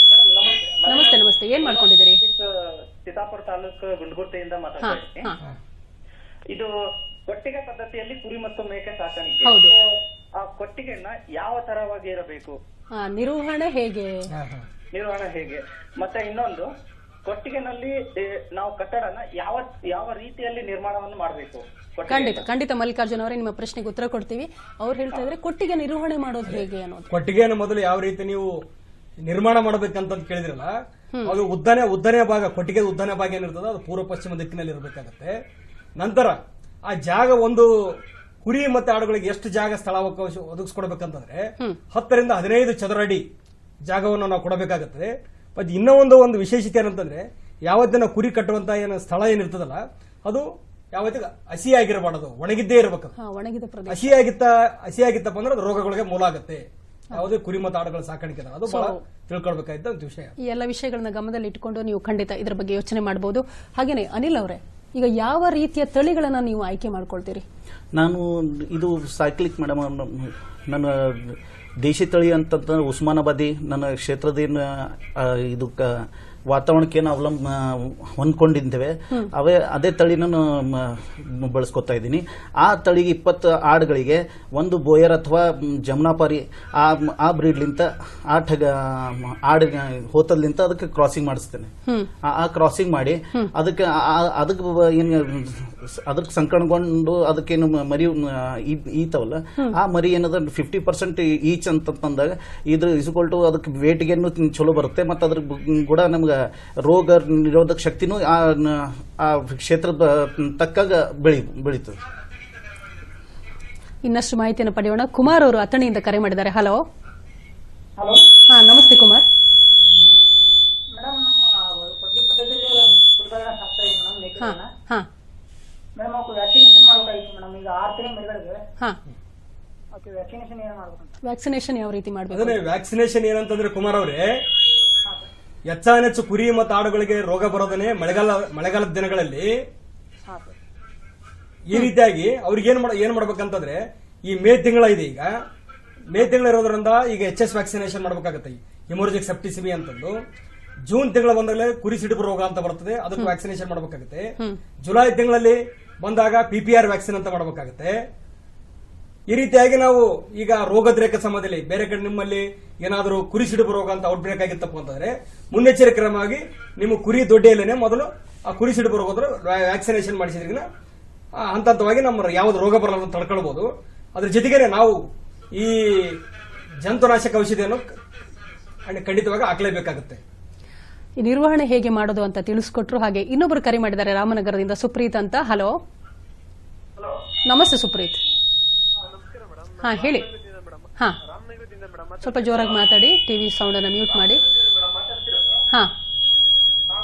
ಮೇಡಮ್ ನಮಸ್ತೆ. ನಮಸ್ತೆ ನಮಸ್ತೆ, ಏನ್ ಮಾಡ್ಕೊಂಡಿದ್ದೀರಿ? ಸೀತಾಪುರ ತಾಲೂಕು ಗುಂಡ್ಗುರ್ತಿಯಿಂದ ಹಾ ಮಾತಾಡ್ತಾ ಇದ್ದೀನಿ. ಹಾ ಇದು ಕೊಟ್ಟಿಗೆ ಪದ್ಧತಿಯಲ್ಲಿ ಕುರಿ ಮತ್ತು ಮೇಕೆ ಸಾಕಾಣಿಕೆ. ಹೌದು. So, ಆ ಕೊಟ್ಟಿಗೆನ ಯಾವ ತರವಾಗಿ ಇರಬೇಕು, ನಿರ್ವಹಣೆ ಹೇಗೆ? ನಿರ್ವಹಣೆ ಹೇಗೆ, ಮತ್ತೆ ಇನ್ನೊಂದು ಕೊಟ್ಟಿಗೆನಲ್ಲಿ ನಾವು ಕಟ್ಟಡನ ಯಾವ ಯಾವ ರೀತಿಯಲ್ಲಿ ನಿರ್ಮಾಣವನ್ನು ಮಾಡಬೇಕು? ಖಂಡಿತ ಮಲ್ಲಿಕಾರ್ಜುನ್ ಅವರೇ, ನಿಮ್ಮ ಪ್ರಶ್ನೆಗೆ ಉತ್ತರ ಕೊಡ್ತೀವಿ. ಅವ್ರು ಹೇಳ್ತಾ ಇದ್ರೆ ಕೊಟ್ಟಿಗೆ ನಿರ್ವಹಣೆ ಮಾಡೋದು ಹೇಗೆ ಅನ್ನೋದು. ಕೊಟ್ಟಿಗೆಯನ್ನು ಮೊದಲು ಯಾವ ರೀತಿ ನೀವು ನಿರ್ಮಾಣ ಮಾಡಬೇಕಂತ ಕೇಳಿದ್ರಲ್ಲ, ಅದು ಉದ್ದನೆಯ ಭಾಗ, ಕೊಟ್ಟಿಗೆ ಉದ್ದನೆಯ ಭಾಗ ಏನಿರ್ತದೆ ಅದು ಪೂರ್ವ ಪಶ್ಚಿಮ ದಿಕ್ಕಿನಲ್ಲಿ ಇರಬೇಕಾಗತ್ತೆ. ನಂತರ ಆ ಜಾಗ, ಒಂದು ಕುರಿ ಮತ್ತೆ ಆಡುಗಳಿಗೆ ಎಷ್ಟು ಜಾಗ ಸ್ಥಳಾವಕಾಶ ಒದಗಿಸ್ಕೊಡ್ಬೇಕಂತಂದ್ರೆ 10 ರಿಂದ 15 ಚದರ ಅಡಿ ಜಾಗವನ್ನು ನಾವು ಕೊಡಬೇಕಾಗತ್ತದೆ. ಮತ್ತೆ ಇನ್ನೂ ಒಂದು ವಿಶೇಷತೆ ಏನಂತಂದ್ರೆ, ಯಾವತ್ತಿನ ಕುರಿ ಕಟ್ಟುವಂತ ಏನು ಸ್ಥಳ ಏನಿರ್ತದಲ್ಲ ಅದು ಯಾವತ್ತಿಗೆ ಹಸಿಯಾಗಿರಬಾರದು, ಒಣಗಿದ್ದೇ ಇರಬೇಕು. ಒಣಗಿದ ಪ್ರದೇಶ. ಹಸಿಯಾಗಿತ್ತಪ್ಪ ಅಂದ್ರೆ ಅದು ರೋಗಗಳಿಗೆ ಮೂಲ ಆಗುತ್ತೆ. ಯಾವುದೇ ಕುರಿ ಮತ್ತು ಆಡುಗಳ ಸಾಕಾಣಿಕೆ ಅದು ಬಹಳ ತಿಳ್ಕೊಳ್ಬೇಕಾದ ವಿಷಯ. ಈ ಎಲ್ಲ ವಿಷಯಗಳನ್ನ ಗಮನದಲ್ಲಿ ಇಟ್ಕೊಂಡು ನೀವು ಖಂಡಿತ ಇದರ ಬಗ್ಗೆ ಯೋಚನೆ ಮಾಡಬಹುದು. ಹಾಗೇನೆ ಅನಿಲ್ ಅವರೇ, ಈಗ ಯಾವ ರೀತಿಯ ತಳಿಗಳನ್ನ ನೀವು ಆಯ್ಕೆ ಮಾಡ್ಕೊಳ್ತೀರಿ? ನಾನು ಇದು ಸಾಕ್ಲಿಕ್ಕೆ ಮೇಡಮ್, ನನ್ನ ದೇಶಿ ತಳಿ ಅಂತಂದ್ರೆ ಉಸ್ಮಾನಾಬಾದಿ, ನನ್ನ ಕ್ಷೇತ್ರದೇನು ಇದು ವಾತಾವರಣಕ್ಕೆ ಏನು ಹೊಂದ್ಕೊಂಡಿದ್ದೇವೆ ಅದೇ ತಳಿ ನಾನು ಬಳಸ್ಕೊತಾ ಇದ್ದೀನಿ. ಆ ತಳಿಗೆ 20 ಆಡುಗಳಿಗೆ ಒಂದು ಬೋಯರ್ ಅಥವಾ ಜಮ್ನಾಪಾರಿ ಆ ಬ್ರೀಡ್ಲಿಂತ ಆಡು ಹೋತದ್ಲಿಂತ ಅದಕ್ಕೆ ಕ್ರಾಸಿಂಗ್ ಮಾಡಿಸ್ತೇನೆ. ಆ ಕ್ರಾಸಿಂಗ್ ಮಾಡಿ ಅದಕ್ಕೆ ಅದಕ್ಕೆ ಸಂಕಣಗೊಂಡು ಅದಕ್ಕೇನು ಮರಿ ಈತವಲ್ಲ, ಆ ಮರಿ ಏನದ 50% ಈಚ್ ಅಂತಂದಾಗ ಇದ್ರ ಇಸ್ಕೊಲ್ಟು ಅದಕ್ಕೆ ವೇಟ್ಗೇನು ಚಲೋ ಬರುತ್ತೆ. ಮತ್ತು ಅದ್ರ ಕೂಡ ನಮ್ಗೆ ರೋಗ ನಿರೋಧಕ ಶಕ್ತಿನೂ ಆ ಕ್ಷೇತ್ರದ ತಕ್ಕಾಗ ಬೆಳೀತದೆ. ಇನ್ನಷ್ಟು ಮಾಹಿತಿಯನ್ನು ಪಡೆಯೋಣ. ಕುಮಾರ್ ಅವರು ಅಥಣಿಯಿಂದ ಕರೆ ಮಾಡಿದ್ದಾರೆ. ಹಲೋ. ಹಲೋ. ಹಾ, ನಮಸ್ತೆ ಕುಮಾರ್. ಮೇಡಮ್, ಕೊಟ್ಟಿಗೆ ಪದ್ಧತಿಯಲ್ಲಿ ಕುರಿಗಳನ್ನ ಸಾಕ್ತಾ ಇದ್ದೀವಿ ಮೇಡಮ್, ಮೇಕೆಗಳನ್ನ. ಮೇಡಮ್ ಅವ್ಕೆ ವ್ಯಾಕ್ಸಿನೇಷನ್ ಮಾಡಬೇಕಾಗಿತ್ತು ಮೇಡಮ್. ಈಗ 6 ತಿಂಗಳ ಮರಿಗಳಿಗೆ ಓಕೆ, ವ್ಯಾಕ್ಸಿನೇಷನ್ ಏನು ಮಾಡಬೇಕು? ವ್ಯಾಕ್ಸಿನೇಷನ್ ಯಾವ ರೀತಿ ಮಾಡಬೇಕು? ಅದನ್ನೇ ವ್ಯಾಕ್ಸಿನೇಷನ್ ಏನಂತಂದ್ರೆ ಕುಮಾರ್ ಅವರೇ, ಹೆಚ್ಚಾನೆಚ್ಚು ಕುರಿ ಮತ್ತು ಆಡುಗಳಿಗೆ ರೋಗ ಬರೋದನ್ನೇ ಮಳೆಗಾಲದ ದಿನಗಳಲ್ಲಿ. ಈ ರೀತಿಯಾಗಿ ಅವ್ರಿಗೆ ಏನ್ ಮಾಡ್ಬೇಕಂತಂದ್ರೆ, ಈ ಮೇ ತಿಂಗಳ ಇದೆ, ಈಗ ಮೇ ತಿಂಗಳ ಇರೋದ್ರಿಂದ ಈಗ HS ವ್ಯಾಕ್ಸಿನೇಷನ್ ಮಾಡ್ಬೇಕಾಗತ್ತೆ. ಹಿಮೋರಜಿಕ್ ಸೆಪ್ಟಿಸಿಮಿ ಅಂತಂದು ಜೂನ್ ತಿಂಗಳ ಬಂದಾಗಲೇ ಕುರಿ ಸಿಡುಬು ರೋಗ ಅಂತ ಬರ್ತದೆ, ಅದಕ್ಕೆ ವ್ಯಾಕ್ಸಿನೇಷನ್ ಮಾಡಬೇಕಾಗುತ್ತೆ. ಜುಲೈ ತಿಂಗಳಲ್ಲಿ ಬಂದಾಗ PPR ವ್ಯಾಕ್ಸಿನ್ ಅಂತ ಮಾಡಬೇಕಾಗುತ್ತೆ. ಈ ರೀತಿಯಾಗಿ ನಾವು ಈಗ ರೋಗದ್ರೇಕ ಸಮಯದಲ್ಲಿ ಬೇರೆ ಕಡೆ ನಿಮ್ಮಲ್ಲಿ ಏನಾದರೂ ಕುರಿ ಸಿಡುಬು ರೋಗ ಅಂತ ಔಟ್ಬ್ರೇಕ್ ಆಗಿತ್ತಪ್ಪ ಅಂತಂದ್ರೆ ಮುನ್ನೆಚ್ಚರಿಕೆ ಕ್ರಮವಾಗಿ ನಿಮ್ಮ ಕುರಿ ದೊಡ್ಡೆಯಲ್ಲೇನೆ ಮೊದಲು ಆ ಕುರಿ ಸಿಡುಬು ರೋಗದ ವ್ಯಾಕ್ಸಿನೇಷನ್ ಮಾಡಿಸಿದ್ರಿಗಿನ ಹಂತ ಹಂತವಾಗಿ ನಮ್ಮ ಯಾವ್ದು ರೋಗ ಬರಲ್ಲ ತಡ್ಕೊಳ್ಬಹುದು. ಅದ್ರ ಜೊತೆಗೆ ನಾವು ಈ ಜಂತುನಾಶಕ ಔಷಧಿಯನ್ನು ಖಂಡಿತವಾಗಿ ಹಾಕಲೇಬೇಕಾಗುತ್ತೆ. ಈ ನಿರ್ವಹಣೆ ಹೇಗೆ ಮಾಡೋದು ಅಂತ ತಿಳಿಸ್ಕೊಟ್ರು. ಹಾಗೆ ಇನ್ನೊಬ್ರು ಕರೆ ಮಾಡಿದ್ದಾರೆ ರಾಮನಗರದಿಂದ, ಸುಪ್ರೀತ್ ಅಂತ. ಹಲೋ. ನಮಸ್ತೆ ಸುಪ್ರೀತ್. ಹಾ, ಹೇಳಿ. ಹಾ, ಸ್ವಲ್ಪ ಜೋರಾಗಿ ಮಾತಾಡಿ, ಟಿವಿ ಸೌಂಡ್ ಅನ್ನ ಮ್ಯೂಟ್ ಮಾಡಿ. ಹಾ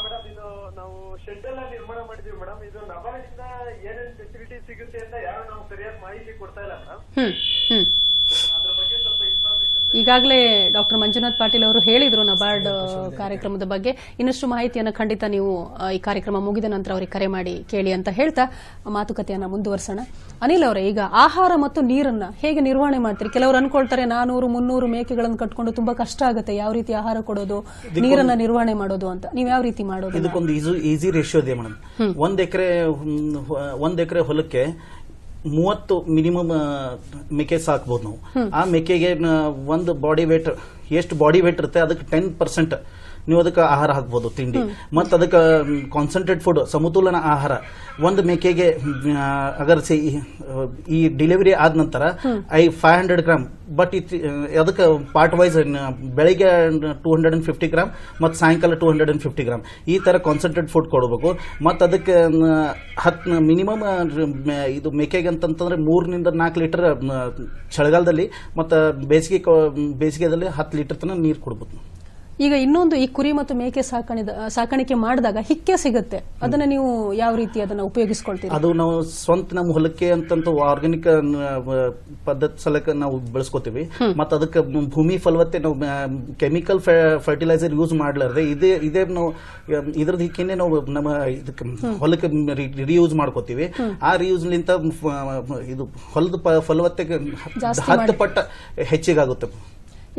ಮೇಡಮ್, ಇದು ನಾವು ಶೆಡ್ ಎಲ್ಲ ನಿರ್ಮಾಣ ಮಾಡಿದೀವಿ ಮೇಡಮ್. ಇದು ನಬಾರ್ಡಿಂದ ಏನೇನು ಫೆಸಿಲಿಟಿ ಸಿಗುತ್ತೆ ಅಂತ ಯಾರು ನಾವು ಸರಿಯಾಗಿ ಮಾಹಿತಿ ಕೊಡ್ತಾ ಇಲ್ಲ ಮೇಡಮ್. ಅದ್ರ ಬಗ್ಗೆ ಸ್ವಲ್ಪ ಇನ್ಫಾರ್ಮೇಶನ್. ಈಗಾಗಲೇ ಡಾಕ್ಟರ್ ಮಂಜುನಾಥ್ ಪಾಟೀಲ್ ಅವರು ಹೇಳಿದ್ರು ನಬಾರ್ಡ್ ಕಾರ್ಯಕ್ರಮದ ಬಗ್ಗೆ. ಇನ್ನಷ್ಟು ಮಾಹಿತಿಯನ್ನು ಖಂಡಿತ ನೀವು ಈ ಕಾರ್ಯಕ್ರಮ ಮುಗಿದ ನಂತರ ಅವರಿಗೆ ಕರೆ ಮಾಡಿ ಕೇಳಿ ಅಂತ ಹೇಳ್ತಾ ಮಾತುಕತೆಯನ್ನ ಮುಂದುವರ್ಸೋಣ. ಅನಿಲ್ ಅವರೇ, ಈಗ ಆಹಾರ ಮತ್ತು ನೀರನ್ನ ಹೇಗೆ ನಿರ್ವಹಣೆ ಮಾಡ್ತೀರಿ? ಕೆಲವರು ಅನ್ಕೊಳ್ತಾರೆ 400-300 ಮೇಕೆಗಳನ್ನು ಕಟ್ಕೊಂಡು ತುಂಬಾ ಕಷ್ಟ ಆಗುತ್ತೆ, ಯಾವ ರೀತಿ ಆಹಾರ ಕೊಡೋದು, ನೀರನ್ನ ನಿರ್ವಹಣೆ ಮಾಡೋದು ಅಂತ. ನೀವು ಯಾವ ರೀತಿ ಮಾಡೋದು? ಇದಕ್ಕೊಂದು ಈಸಿ ರೇಷಿಯೋ ಇದೆ ಮೇಡಮ್. 1 ಎಕರೆ ಹೊಲಕ್ಕೆ 30 ಮಿನಿಮಮ್ ಮೇಕೆ ಸಾಕ್ಬೋದು ನಾವು. ಆ ಮೇಕೆಗೆ ಒಂದು ಬಾಡಿ ವೇಟ್, ಎಷ್ಟು ಬಾಡಿ ವೇಟ್ ಇರುತ್ತೆ ಅದಕ್ಕೆ 10% ನೀವು ಅದಕ್ಕೆ ಆಹಾರ ಹಾಕ್ಬೋದು, ತಿಂಡಿ. ಮತ್ತು ಅದಕ್ಕೆ ಕಾನ್ಸಂಟ್ರೇಟ್ ಫುಡ್, ಸಮತೋಲನ ಆಹಾರ. ಒಂದು ಮೇಕೆಗೆ ಅಗರ್ ಈ ಡೆಲಿವರಿ ಆದ ನಂತರ 500 ಗ್ರಾಮ್, ಬಟ್ ಅದಕ್ಕೆ ಪಾರ್ಟ್ ವೈಸ್ ಬೆಳಿಗ್ಗೆ 250 ಗ್ರಾಮ್ ಮತ್ತು ಸಾಯಂಕಾಲ 250 ಗ್ರಾಮ್ ಈ ತರ ಕಾನ್ಸಂಟ್ರೇಟ್ ಫುಡ್ ಕೊಡಬೇಕು. ಮತ್ತು ಅದಕ್ಕೆ ಮಿನಿಮಮ್ ಇದು ಮೇಕೆಗೆ ಅಂತಂತಂದ್ರೆ 3 ರಿಂದ 4 ಲೀಟರ್ ಚಳಿಗಾಲದಲ್ಲಿ ಮತ್ತು ಬೇಸಿಗೆದಲ್ಲಿ 10 ಲೀಟರ್ ತನಕ ನೀರು ಕೊಡ್ಬೋದು. ಈಗ ಇನ್ನೊಂದು ಈ ಕುರಿ ಮತ್ತು ಮೇಕೆ ಸಾಕಾಣಿಕೆ ಮಾಡಿದಾಗ ಹಿಕ್ಕೆ ಸಿಗುತ್ತೆ, ಅದನ್ನ ನೀವು ಯಾವ ರೀತಿ ಅದನ್ನ ಉಪಯೋಗಿಸ್ಕೊಳ್ತೀರಿ? ಅದು ನಾವು ಸ್ವಂತ ನಮ್ಮ ಹೊಲಕ್ಕೆ ಅಂತಂತ ಆರ್ಗ್ಯಾನಿಕ್ ಪದ್ಧತಿ ಸಲಕ ನಾವು ಬೆಳೆಸ್ಕೋತೀವಿ. ಮತ್ತು ಅದಕ್ಕೆ ಭೂಮಿ ಫಲವತ್ತೆ ನಾವು ಕೆಮಿಕಲ್ ಫರ್ಟಿಲೈಸರ್ ಯೂಸ್ ಮಾಡ್ಲಾರ್ದೆ ಇದೇ ನಾವು ಇದ್ರದ್ದು ಹಿಕ್ಕೇನೆ ನಾವು ನಮ್ಮ ಇದಕ್ಕೆ ಹೊಲಕ್ಕೆ ರಿಯೂಸ್ ಮಾಡ್ಕೋತೀವಿ. ಆ ರಿಯೂಸ್ ಲಿಂತ ಇದು ಹೊಲದ ಫಲವತ್ತೆ 10 ಪಟ್ಟ ಹೆಚ್ಚಿಗಾಗುತ್ತೆ.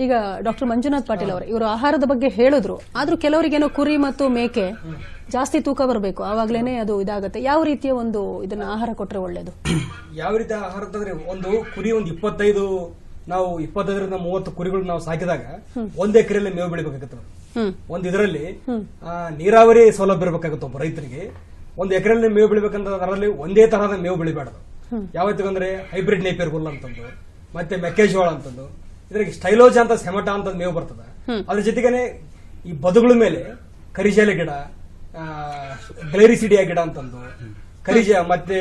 ಈಗ ಡಾಕ್ಟರ್ ಮಂಜುನಾಥ್ ಪಾಟೀಲ್ ಅವರು ಇವರು ಆಹಾರದ ಬಗ್ಗೆ ಹೇಳಿದ್ರು, ಆದ್ರೂ ಕೆಲವರಿಗೇನೋ ಕುರಿ ಮತ್ತು ಮೇಕೆ ಜಾಸ್ತಿ ತೂಕ ಬರಬೇಕು, ಆವಾಗ್ಲೇನೆ ಅದು ಇದಾಗುತ್ತೆ. ಯಾವ ರೀತಿಯ ಒಂದು ಇದನ್ನ ಆಹಾರ ಕೊಟ್ರೆ ಒಳ್ಳೇದು? ಯಾವ ರೀತಿ ಆಹಾರ ಅಂತಂದ್ರೆ, ಒಂದು ಕುರಿ ಒಂದು 25ರಿಂದ 30 ಕುರಿಗಳು ನಾವು ಸಾಕಿದಾಗ 1 ಎಕರೆಯಲ್ಲಿ ಮೇವು ಬೆಳಿಬೇಕಾಗುತ್ತೆ. ಒಂದು ಇದರಲ್ಲಿ ನೀರಾವರಿ ಸೌಲಭ್ಯ ಇರಬೇಕಾಗುತ್ತೆ ಒಬ್ಬ ರೈತರಿಗೆ. 1 ಎಕರೆಯಲ್ಲಿ ಮೇವು ಬೆಳಿಬೇಕಂದ್ರೆ ಅದರಲ್ಲಿ ಒಂದೇ ತರಹದ ಮೇವು ಬೆಳಿಬಾರ್ದು. ಯಾವತ್ತಿಗಂದ್ರೆ ಹೈಬ್ರಿಡ್ ನೇಪಿಯರ್ ಹುಲ್ಲು ಅಂತಂದು, ಮತ್ತೆ ಮೆಕ್ಕೆಜೋಳ ಅಂತಂದು, ಇದ್ರಿಗೆ ಸ್ಟೈಲೋಜಾ ಅಂತ ಸೆಮಟ ಅಂತ ಮೇವು ಬರ್ತದ. ಅದ್ರ ಜೊತೆಗೇನೆ ಈ ಬದುಗಳ ಮೇಲೆ ಕರಿಜಾಲೆ ಗಿಡ, ಗ್ಲೇರಿಸಿಡಿಯಾ ಗಿಡ ಅಂತಂದು, ಮತ್ತೆ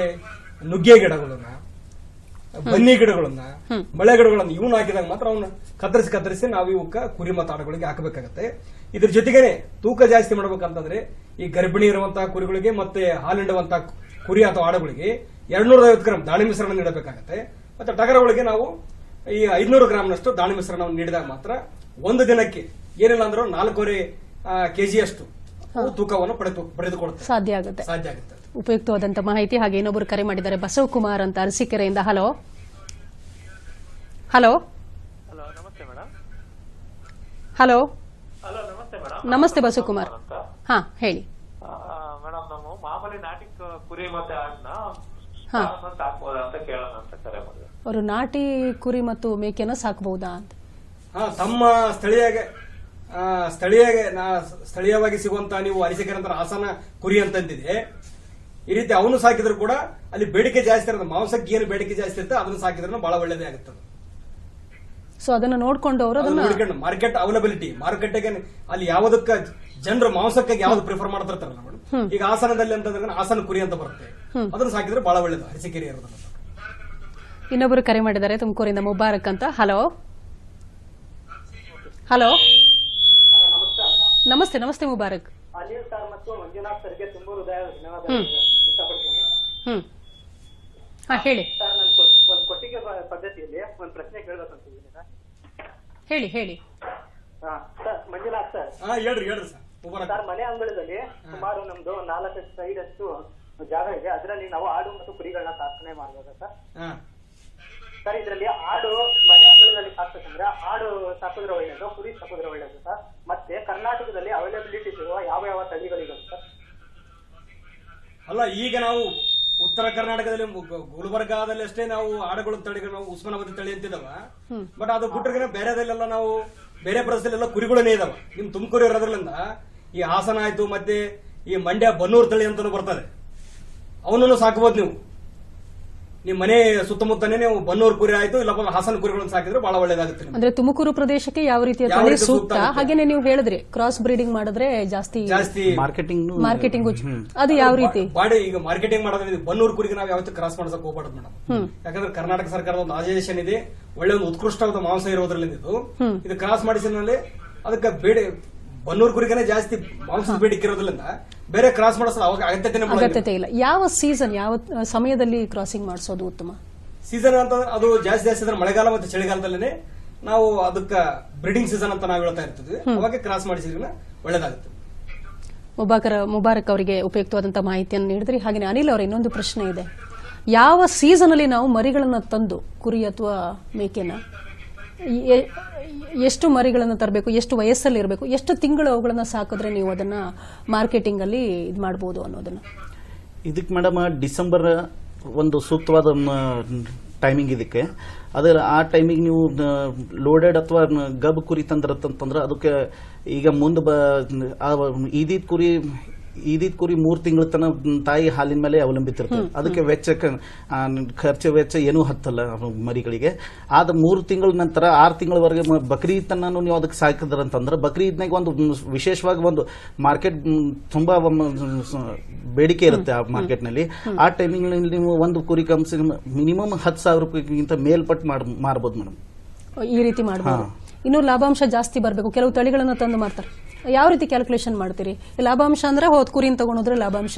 ನುಗ್ಗೆ ಗಿಡಗಳನ್ನ, ಬನ್ನಿ ಗಿಡಗಳನ್ನ, ಮಳೆ ಗಿಡಗಳನ್ನ ಇವನ್ನ ಹಾಕಿದಾಗ ಮಾತ್ರ ಅವನ್ನ ಕತ್ತರಿಸಿ ನಾವು ಇವಕ್ಕ ಕುರಿ ಮತ್ತು ಆಡುಗಳಿಗೆ ಹಾಕಬೇಕಾಗತ್ತೆ. ಇದ್ರ ಜೊತೆಗೇನೆ ತೂಕ ಜಾಸ್ತಿ ಮಾಡ್ಬೇಕಂತಂದ್ರೆ ಈ ಗರ್ಭಿಣಿ ಇರುವಂತಹ ಕುರಿಗಳಿಗೆ ಮತ್ತೆ ಹಾಲಿಡುವಂತಹ ಕುರಿ ಅಥವಾ ಆಡುಗಳಿಗೆ 250 ಗ್ರಾಂ ದಾಳಿ ಮಿಶ್ರಣ ನೀಡಬೇಕಾಗತ್ತೆ. ಮತ್ತೆ ಟಗರಗಳಿಗೆ ನಾವು ಈ 500 ಗ್ರಾಂನಷ್ಟು ದಾಳಿ ಮಿಶ್ರಣವನ್ನು ನೀಡಿದಾಗ ಮಾತ್ರ ಒಂದು ದಿನಕ್ಕೆ ಏನಿಲ್ಲ ಅಂದ್ರೂ 4.5 kg ತೂಕವನ್ನು ಪಡೆದುಕೊಳ್ಳುತ್ತೆ, ಸಾಧ್ಯ ಆಗುತ್ತೆ. ಉಪಯುಕ್ತವಾದಂತ ಮಾಹಿತಿ. ಹಾಗೆ ಇನ್ನೊಬ್ಬರು ಕರೆ ಮಾಡಿದ್ದಾರೆ, ಬಸವಕುಮಾರ್ ಅಂತ ಅರಸೀಕೆರೆಯಿಂದ. ಹಲೋ ಹಲೋ ನಮಸ್ತೆ ಮೇಡಮ್. ಹಲೋ ನಮಸ್ತೆ ಮೇಡಮ್. ನಮಸ್ತೆ ಬಸವಕುಮಾರ್. ಹಾ ಹೇಳಿ ಮೇಡಮ್. ನಾವು ಮಾಮೂಲಿ ನಾಟಿ ಕುರಿ ಮತ್ತೆ ಆಡ್ನ ಸಾಕ್ಬೋದಾ ಅಂತ ಕೇಳೋಣ ಅಂತ ಕರೆ ಮಾಡಿದೆ. ಅವರು ನಾಟಿ ಕುರಿ ಮತ್ತು ಮೇಕೆನ ಸಾಕಬಹುದಾ ಅಂತ. ತಮ್ಮ ಸ್ಥಳೀಯವಾಗಿ ಸಿಗುವಂತಹ ನೀವು ಅರಸೀಕೆರೆ ನಂತರ ಹಾಸನ ಕುರಿ ಅಂತಂದಿದೆ. ಈ ರೀತಿ ಅವನು ಸಾಕಿದ್ರು ಕೂಡ ಅಲ್ಲಿ ಬೇಡಿಕೆ ಜಾಸ್ತಿ ಇರೋದು, ಮಾಂಸಕ್ಕೆ ಏನು ಬೇಡಿಕೆ ಜಾಸ್ತಿ ಇರುತ್ತೆ ಅದನ್ನು ಸಾಕಿದ್ರೆ ಬಹಳ ಒಳ್ಳೇದೇ ಆಗುತ್ತೆ. ಸೊ ಅದನ್ನ ನೋಡ್ಕೊಂಡು ಅವರು ನೋಡ್ಕೊಂಡು ಮಾರ್ಕೆಟ್ ಅವೈಲಬಿಲಿಟಿ, ಮಾರುಕಟ್ಟೆಗೆ ಅಲ್ಲಿ ಯಾವುದಕ್ಕ ಜನರು ಮಾಂಸಕ್ಕಾಗಿ ಯಾವ್ದು ಪ್ರಿಫರ್ ಮಾಡ್ತಿರ್ತಾರಲ್ಲ ಮೇಡಮ್, ಈಗ ಹಾಸನದಲ್ಲಿ ಅಂತಂದ್ರೆ ಹಾಸನ ಕುರಿ ಅಂತ ಬರುತ್ತೆ, ಅದನ್ನು ಸಾಕಿದ್ರೆ ಬಹಳ ಒಳ್ಳೇದು ಅರಸೀಕೆರೆ ಇರೋದನ್ನ. ಇನ್ನೊಬ್ಬರು ಕರೆ ಮಾಡಿದ್ದಾರೆ ತುಮಕೂರಿಂದ, ಮುಬಾರಕ್ ಅಂತ. ಹಲೋ ಹಲೋ ನಮಸ್ತೆ. ನಮಸ್ತೆ ಮುಬಾರಕ್. ಅನಿಲ್ ಸರ್ ಮತ್ತು ಮಂಜುನಾಥ್ ಸರ್ಗೆ ತುಂಬ ಹೃದಯದ ಧನ್ಯವಾದಗಳು ಇಷ್ಟಪಡ್ತೀನಿ. ಹೇಳಿ ಸರ್, ನಾನು ಒಂದು ಕೊಟ್ಟಿಗೆ ಪದ್ಧತಿಯಲ್ಲಿ ಒಂದು ಪ್ರಶ್ನೆ ಕೇಳಬೇಕಂತಿದ್ದೀನಿ ಸರ್. ಹೇಳಿ. Sir, Manjunath sir. ಹೇಳ್ರಿ ಸರ್, ಮನೆ ಅಂಗಳದಲ್ಲಿ ಸುಮಾರು ನಮ್ದು 4 ಸೈಡ್ ಅಷ್ಟು ಜಾಗ ಇದೆ. ಅದರಲ್ಲಿ ನಾವು ಆಡು ಮತ್ತು ಕುರಿಗಳನ್ನ ಸಾಕಣೆ ಮಾಡಬಹುದಾ ಸರ್? ಸರ್, ಇದರಲ್ಲಿ ಆಡು ಮನೆ ಅಂಗಳದಲ್ಲಿ ಸಾಕ್ಬೇಕಂದ್ರೆ ಆಡು ಸಾಕಿದ್ರೆ ಒಳ್ಳೇದು, ಕುರಿ ಸಾಕಿದ್ರೆ ಒಳ್ಳೇದು ಸರ್? ಮತ್ತೆ ಕರ್ನಾಟಕದಲ್ಲಿ ಅವೈಲಬಿಲಿಟಿ ಇರುವ ಯಾವ ತಳಿಗಳಿವೆ ಸರ್? ಅಲ್ಲ, ಈಗ ನಾವು ಉತ್ತರ ಕರ್ನಾಟಕದಲ್ಲಿ ಗುಲ್ಬರ್ಗಾದಲ್ಲಿ ಅಷ್ಟೇ ನಾವು ಆಡುಗಳ ತಳಿಗಳು ನಾವು ಉಸ್ಮಾನಾಬಾದಿ ತಳಿ ಅಂತಿದಾವ. ಬಟ್ ಅದು ಬಿಟ್ಟರೆ ಬೇರೆದಲ್ಲೆಲ್ಲ ನಾವು ಬೇರೆ ಪ್ರದೇಶದಲ್ಲೆಲ್ಲ ಕುರಿಗಳನ್ನೇ ಇದಾವ. ನಿಮ್ ತುಮಕೂರು ಇರೋದ್ರಿಂದ ಈ ಹಾಸನ ಆಯ್ತು, ಮತ್ತೆ ಈ ಮಂಡ್ಯ ಬನ್ನೂರು ತಳಿ ಅಂತಾನು ಬರ್ತದೆ, ಅವನನ್ನು ಸಾಕಬಹುದು ನೀವು. ನಿಮ್ ಮನೆ ಸುತ್ತಮುತ್ತನೇ ನೀವು ಬನ್ನೂರು ಕುರಿ ಆಯ್ತು, ಇಲ್ಲಪ್ಪ ಹಾಸನ ಕುರಿಗಳನ್ನು ಸಾಕಿದ್ರೆ ಬಹಳ ಒಳ್ಳೇದಾಗುತ್ತೆ. ಅಂದ್ರೆ ತುಮಕೂರು ಪ್ರದೇಶಕ್ಕೆ ಯಾವ ರೀತಿಯ ತಳಿ ಸೂಕ್ತ, ಹಾಗೇನೆ ನೀವು ಹೇಳಿದ್ರಿ ಕ್ರಾಸ್ ಬ್ರೀಡಿಂಗ್ ಮಾಡಿದ್ರೆ ಜಾಸ್ತಿ ಮಾರ್ಕೆಟಿಂಗ್ ಅದು ಯಾವ ರೀತಿ ಈಗ ಮಾರ್ಕೆಟಿಂಗ್ ಮಾಡೋದ್ರಿಂದ ಬನ್ನೂರು ಕುರಿಗೆ ನಾವು ಯಾವತ್ತೂ ಕ್ರಾಸ್ ಮಾಡ್ಸಕ್ ಹೋಗ್ಬಾರ್ದು ಮೇಡಮ್. ಯಾಕಂದ್ರೆ ಕರ್ನಾಟಕ ಸರ್ಕಾರದ ಒಂದು ಆದೇಶ ಇದೆ, ಒಳ್ಳೆ ಒಂದು ಉತ್ಕೃಷ್ಟವಾದ ಮಾಂಸ ಇರೋದ್ರಿಂದ ಇದು ಕ್ರಾಸ್ ಮಾಡಿಸಿನಲ್ಲಿ ಅದಕ್ಕೆ ಬನ್ನೂರು ಕುರಿಗೇನೆ ಜಾಸ್ತಿ ಮಾಂಸದ ಬೇಡಿಕೆ ಇರೋದ್ರಿಂದ ಬೇರೆ ಕ್ರಾಸ್ ಮಾಡಿಸಲು ಅಗತ್ಯತೆ ಇಲ್ಲ. ಯಾವ ಸೀಸನ್, ಯಾವ ಸಮಯದಲ್ಲಿ ಕ್ರಾಸಿಂಗ್ ಮಾಡಿಸೋದು ಉತ್ತಮ? ಸೀಸನ್ ಅಂತಂದ್ರೆ ಅದು ಜಾಸ್ತಿ ಅಂದ್ರೆ ಮಳೆಗಾಲ ಮತ್ತು ಚಳಿಗಾಲದಲ್ಲೇ ನಾವು ಅದಕ್ಕೆ ಬ್ರೀಡಿಂಗ್ ಸೀಸನ್ ಅಂತ ನಾವು ಹೇಳ್ತಾ ಇರ್ತೀವಿ, ಅವಾಗ ಕ್ರಾಸ್ ಮಾಡಿಸಿದ್ರೆ ಒಳ್ಳೇದಾಗುತ್ತೆ. ಮುಬಾರಕ್ ಅವರಿಗೆ ಉಪಯುಕ್ತವಾದಂತಹ ಮಾಹಿತಿಯನ್ನು ನೀಡಿದ್ರಿ. ಹಾಗೆ ಅನಿಲ್ ಅವರ ಇನ್ನೊಂದು ಪ್ರಶ್ನೆ ಇದೆ, ಯಾವ ಸೀಸನ್ ಅಲ್ಲಿ ನಾವು ಮರಿಗಳನ್ನ ತಂದು ಕುರಿ ಅಥವಾ ಮೇಕೆನ ಎಷ್ಟು ಮರಿಗಳನ್ನ ತರಬೇಕು, ಎಷ್ಟು ವಯಸ್ಸಲ್ಲಿ ಇರಬೇಕು, ಎಷ್ಟು ತಿಂಗಳು ಅವುಗಳನ್ನ ಸಾಕಿದ್ರೆ ನೀವು ಅದನ್ನ ಮಾರ್ಕೆಟಿಂಗ್ ಅಲ್ಲಿ ಇದು ಮಾಡಬಹುದು ಅನ್ನೋದನ್ನ? ಇದಕ್ಕೆ ಮೇಡಮ್ ಡಿಸೆಂಬರ್ ಒಂದು ಸೂಕ್ತವಾದ ಟೈಮಿಂಗ್ ಇದಕ್ಕೆ. ಅದರ ಆ ಟೈಮಿಗೆ ನೀವು ಲೋಡೆಡ್ ಅಥವಾ ಗಬ್ ಕುರಿ ತಂದ್ರಂತಂದ್ರೆ ಅದಕ್ಕೆ ಈಗ ಮುಂದೆ ಈದಿದ್ ಕುರಿ 3 ತಿಂಗಳ ತನ ತಾಯಿ ಹಾಲಿನ ಮೇಲೆ ಅವಲಂಬಿತಿರ್ತದೆ. ಅದಕ್ಕೆ ಖರ್ಚು ವೆಚ್ಚ ಏನೂ ಹತ್ತಲ್ಲ ಮರಿಗಳಿಗೆ. ಆದ 3 ತಿಂಗಳ ನಂತರ 6 ತಿಂಗಳವರೆಗೆ ಬಕ್ರೀದ್ ತನೂ ನೀವು ಅದಕ್ಕೆ ಸಾಕಿದ್ರಂತಂದ್ರೆ ಬಕ್ರೀದ್ನಾಗ ಒಂದು ವಿಶೇಷವಾಗಿ ಒಂದು ಮಾರ್ಕೆಟ್ ತುಂಬಾ ಬೇಡಿಕೆ ಇರುತ್ತೆ ಆ ಮಾರ್ಕೆಟ್ನಲ್ಲಿ. ಆ ಟೈಮಿಂಗ್ನಲ್ಲಿ ನೀವು ಒಂದು ಕುರಿ ಮಿನಿಮಮ್ 10,000 ರೂಪಾಯಿಗಿಂತ ಮೇಲ್ಪಟ್ಟು ಮಾರಬಹುದು ಮೇಡಮ್. ಈ ರೀತಿ ಮಾಡಬಹುದು. ಇನ್ನೂ ಲಾಭಾಂಶ ಜಾಸ್ತಿ ಬರಬೇಕು, ಕೆಲವು ತಳಿಗಳನ್ನ ತಂದು ಮಾಡ್ತಾರೆ. ಯಾವ ರೀತಿ ಕ್ಯಾಲ್ಕುಲೇಷನ್ ಮಾಡ್ತೀರಿ? ಲಾಭಾಂಶ ಅಂದ್ರೆ ಹೋದ್ ಕುರಿನ ತಗೊಂಡ್ರೆ ಲಾಭಾಂಶ,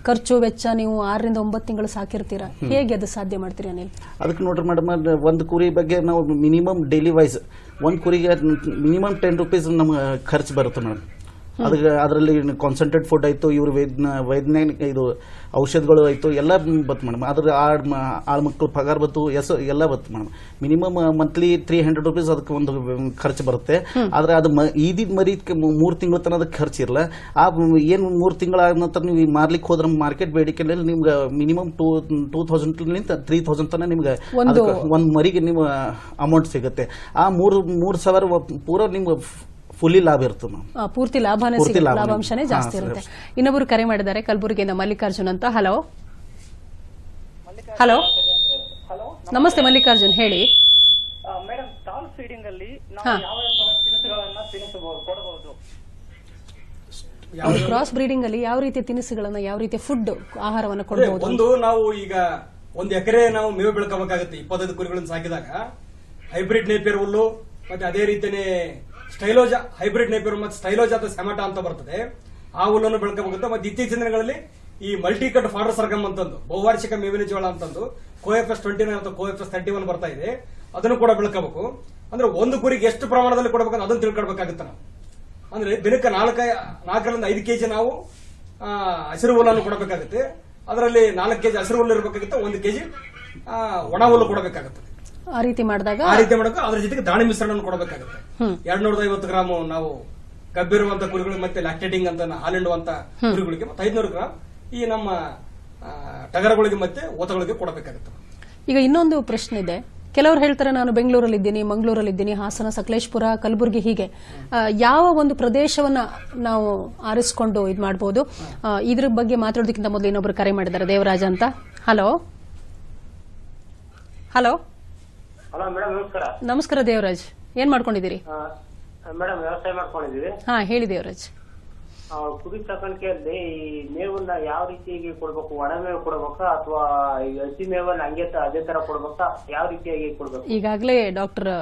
ಖರ್ಚು ವೆಚ್ಚ ನೀವು 6 ರಿಂದ 9 ತಿಂಗಳು ಸಾಕಿರ್ತೀರಾ, ಹೇಗೆ ಅದು ಸಾಧ್ಯ ಮಾಡ್ತೀರಿ ಅನಿಲ್? ಅದಕ್ಕೆ ನೋಡ್ರಿ ಮೇಡಮ್, ಒಂದು ಕುರಿ ಬಗ್ಗೆ ನಾವು ಮಿನಿಮಮ್ ಡೈಲಿ ವೈಸ್ ಒಂದು ಕುರಿಗೆ ಮಿನಿಮಮ್ 10 ರೂಪೀಸ್ ನಮ್ಗೆ ಖರ್ಚು ಬರುತ್ತೆ ಮೇಡಮ್. ಅದಕ್ಕೆ ಅದರಲ್ಲಿ ಕಾನ್ಸಂಟ್ರೇಟ್ ಫುಡ್ ಆಯಿತು, ಇವ್ರ ವೈಜ್ಞಾನಿಕ ಇದು ಔಷಧಗಳು ಆಯಿತು, ಎಲ್ಲ ಬತ್ತು ಮೇಡಮ್. ಅದ್ರ ಆಳು ಮಕ್ಕಳು ಪಗಾರ ಬತ್ತು, ಎಲ್ಲ ಬತ್ತು ಮೇಡಮ್. ಮಿನಿಮಮ್ ಮಂತ್ಲಿ 300 ರೂಪೀಸ್ ಅದಕ್ಕೆ ಒಂದು ಖರ್ಚು ಬರುತ್ತೆ. ಆದರೆ ಅದು ಈದಿದ ಮರಿದಕ್ಕೆ 3 ತಿಂಗಳ ತನಕ ಅದಕ್ಕೆ ಖರ್ಚು ಇರಲ್ಲ. ಆ ಏನು 3 ತಿಂಗಳಾದ ನಂತರ ನೀವು ಮಾರ್ಲಿಕ್ಕೆ ಹೋದ್ರೆ ಮಾರ್ಕೆಟ್ ಬೇಡಿಕೆಯಲ್ಲಿ ನಿಮ್ಗೆ ಮಿನಿಮಮ್ 2000 3000 ತನಕ ನಿಮ್ಗೆ ಒಂದು ಮರಿಗೆ ನಿಮ್ಮ ಅಮೌಂಟ್ ಸಿಗುತ್ತೆ. ಆ 3,000 ಪೂರ ನಿಮ್ಗೆ ಫುಲ್ಲಿ ಲಾಭ ಇರುತ್ತೆ ಮ್ಯಾಮ್. ಪೂರ್ತಿ ಲಾಭನೇ ಸಿಗುತ್ತೆ, ಲಾಭಾಂಶನೇ ಜಾಸ್ತಿ ಇರುತ್ತೆ. ಇನ್ನೊಬ್ರು ಕರೆ ಮಾಡಿದ್ದಾರೆ ಕಲಬುರಗಿಯಿಂದ, ಮಲ್ಲಿಕಾರ್ಜುನ್ ಅಂತ. ಹಲೋ ಹಲೋ, ನಮಸ್ತೆ ಮಲ್ಲಿಕಾರ್ಜುನ್, ಹೇಳಿ. ಮೇಡಮ್, ಸ್ಟಾಲ್ ಫೀಡಿಂಗ್ ಅಲ್ಲಿ ನಾವು ಯಾವ ತಿನಿಸುಗಳನ್ನ ಕೊಡಬಹುದು? ಕ್ರಾಸ್ ಬ್ರೀಡಿಂಗ್ ಅಲ್ಲಿ ಯಾವ ರೀತಿಯ ತಿನಿಸುಗಳನ್ನ, ಯಾವ ರೀತಿಯ ಫುಡ್ ಆಹಾರವನ್ನು ಕೊಡಬಹುದು? ಒಂದು ನಾವು ಈಗ 1 ಎಕರೆ ನಾವು ಮೇವು ಬೆಳ್ಕೋಬೇಕಾಗುತ್ತೆ. 25 ಕುರಿಗಳನ್ನು ಸಾಕಿದಾಗ ಹೈಬ್ರಿಡ್ ನೇಪಿಯರ್ ಹುಲ್ಲು ಮತ್ತೆ ಅದೇ ರೀತಿಯೇ ಸ್ಟೈಲೋಜಾ, ಹೈಬ್ರಿಡ್ ನೇಪಿಯರ್ ಮತ್ತು ಸ್ಟೈಲೋಜಾ ಅಥವಾ ಸೆಮಾಟಾ ಅಂತ ಬರ್ತದೆ, ಆ ಹುಲ್ಲನ್ನು ಬೆಳ್ಕೋಬೇಕಾಗುತ್ತೆ. ಮತ್ತೆ ಇತ್ತೀಚಿನ ದಿನಗಳಲ್ಲಿ ಈ ಮಲ್ಟಿ ಕಟ್ ಫಾಡರ್ ಸರ್ಗಮ್ ಅಂತಂದು ಬಹುವಾರ್ಷಿಕ ಮೇವಿನ ಜೋಳ ಅಂತಂದು ಕೋಎಫ್ಎಸ್ 29 ಅಥವಾ ಕೋಎಫ್ಎಸ್ 31 ಬರ್ತಾ ಇದೆ, ಅದನ್ನು ಕೂಡ ಬೆಳ್ಕೋಬೇಕು. ಅಂದ್ರೆ ಒಂದು ಕುರಿಗೆ ಎಷ್ಟು ಪ್ರಮಾಣದಲ್ಲಿ ಕೊಡಬೇಕಂತ ಅದನ್ನು ತಿಳ್ಕೊಳ್ಬೇಕಾಗುತ್ತೆ ನಾವು. ಅಂದ್ರೆ ದಿನಕ್ಕೆ 4 ರಿಂದ 5 ಕೆಜಿ ನಾವು ಹಸಿರು ಹುಲ್ಲನ್ನು ಕೊಡಬೇಕಾಗುತ್ತೆ. ಅದರಲ್ಲಿ 4 ಕೆಜಿ ಹಸಿರು ಹುಲ್ಲು ಇರಬೇಕಾಗುತ್ತೆ, 1 ಕೆಜಿ ಒಣ ಹುಲ್ಲು ಕೊಡಬೇಕಾಗುತ್ತೆ. ಆ ರೀತಿ ಮಾಡಿದಾಗ ಅದ್ರ ಜೊತೆಗೆ ದಾಣಿ ಮಿಶ್ರಣ ಕೊಡಬೇಕಾಗುತ್ತೆ. 250 ಗ್ರಾಮ್ ನಾವು ಕಬ್ಬಿರುವಂತ ಕುರಿಗಳು ಮತ್ತೆ ಲ್ಯಾಕ್ಟೇಟಿಂಗ್ ಅಂತ ಹಾಲಿಂಡುವಂತ ಕುರಿಗಳಿಗೆ ಮತ್ತೆ 500 ಗ್ರಾಮ್ ಈ ನಮ್ಮ ಟಗರಗಳಿಗೆ ಮತ್ತೆ ಓತಗಳಿಗೆ ಕೊಡಬೇಕಾಗುತ್ತೆ. ಈಗ ಇನ್ನೊಂದು ಪ್ರಶ್ನೆ ಇದೆ. ಕೆಲವರು ಹೇಳ್ತಾರೆ ನಾನು ಬೆಂಗಳೂರಲ್ಲಿದ್ದೀನಿ, ಮಂಗಳೂರಲ್ಲಿದ್ದೀನಿ, ಹಾಸನ, ಸಕಲೇಶ್ಪುರ, ಕಲಬುರಗಿ, ಹೀಗೆ ಯಾವ ಒಂದು ಪ್ರದೇಶವನ್ನ ನಾವು ಆರಿಸಿಕೊಂಡು ಇದು ಮಾಡಬಹುದು? ಇದ್ರ ಬಗ್ಗೆ ಮಾತಾಡೋದಕ್ಕಿಂತ ಮೊದಲು ಇನ್ನೊಬ್ರು ಕರೆ ಮಾಡಿದ್ದಾರೆ, ದೇವರಾಜ ಅಂತ. ಹಲೋ ಹಲೋ ಹಲೋ ಮೇಡಮ್, ನಮಸ್ಕಾರ. ನಮಸ್ಕಾರ ದೇವರಾಜ್, ಏನ್ ಮಾಡ್ಕೊಂಡಿದ್ದೀರಿ? ಮೇಡಮ್, ವ್ಯವಸಾಯ ಮಾಡ್ಕೊಂಡಿದೀವಿ. ಹಾ, ಹೇಳಿ ದೇವರಾಜ್. ಕುರಿ ಸಾಕಾಣಿಕೆಯಲ್ಲಿ ಈ ಮೇವನ್ನ ಯಾವ ರೀತಿಯಾಗಿ ಕೊಡ್ಬೇಕು? ಒಣ ಮೇವು ಕೊಡ್ಬೇಕಾ ಅಥವಾ ಹಸಿ ಮೇವನ್ನ ಹಂಗೆ ಅದೇ ತರ ಕೊಡ್ಬೇಕಾ? ಯಾವ ರೀತಿಯಾಗಿ ಕೊಡ್ಬೇಕು? ಈಗಾಗಲೇ ಡಾಕ್ಟರ್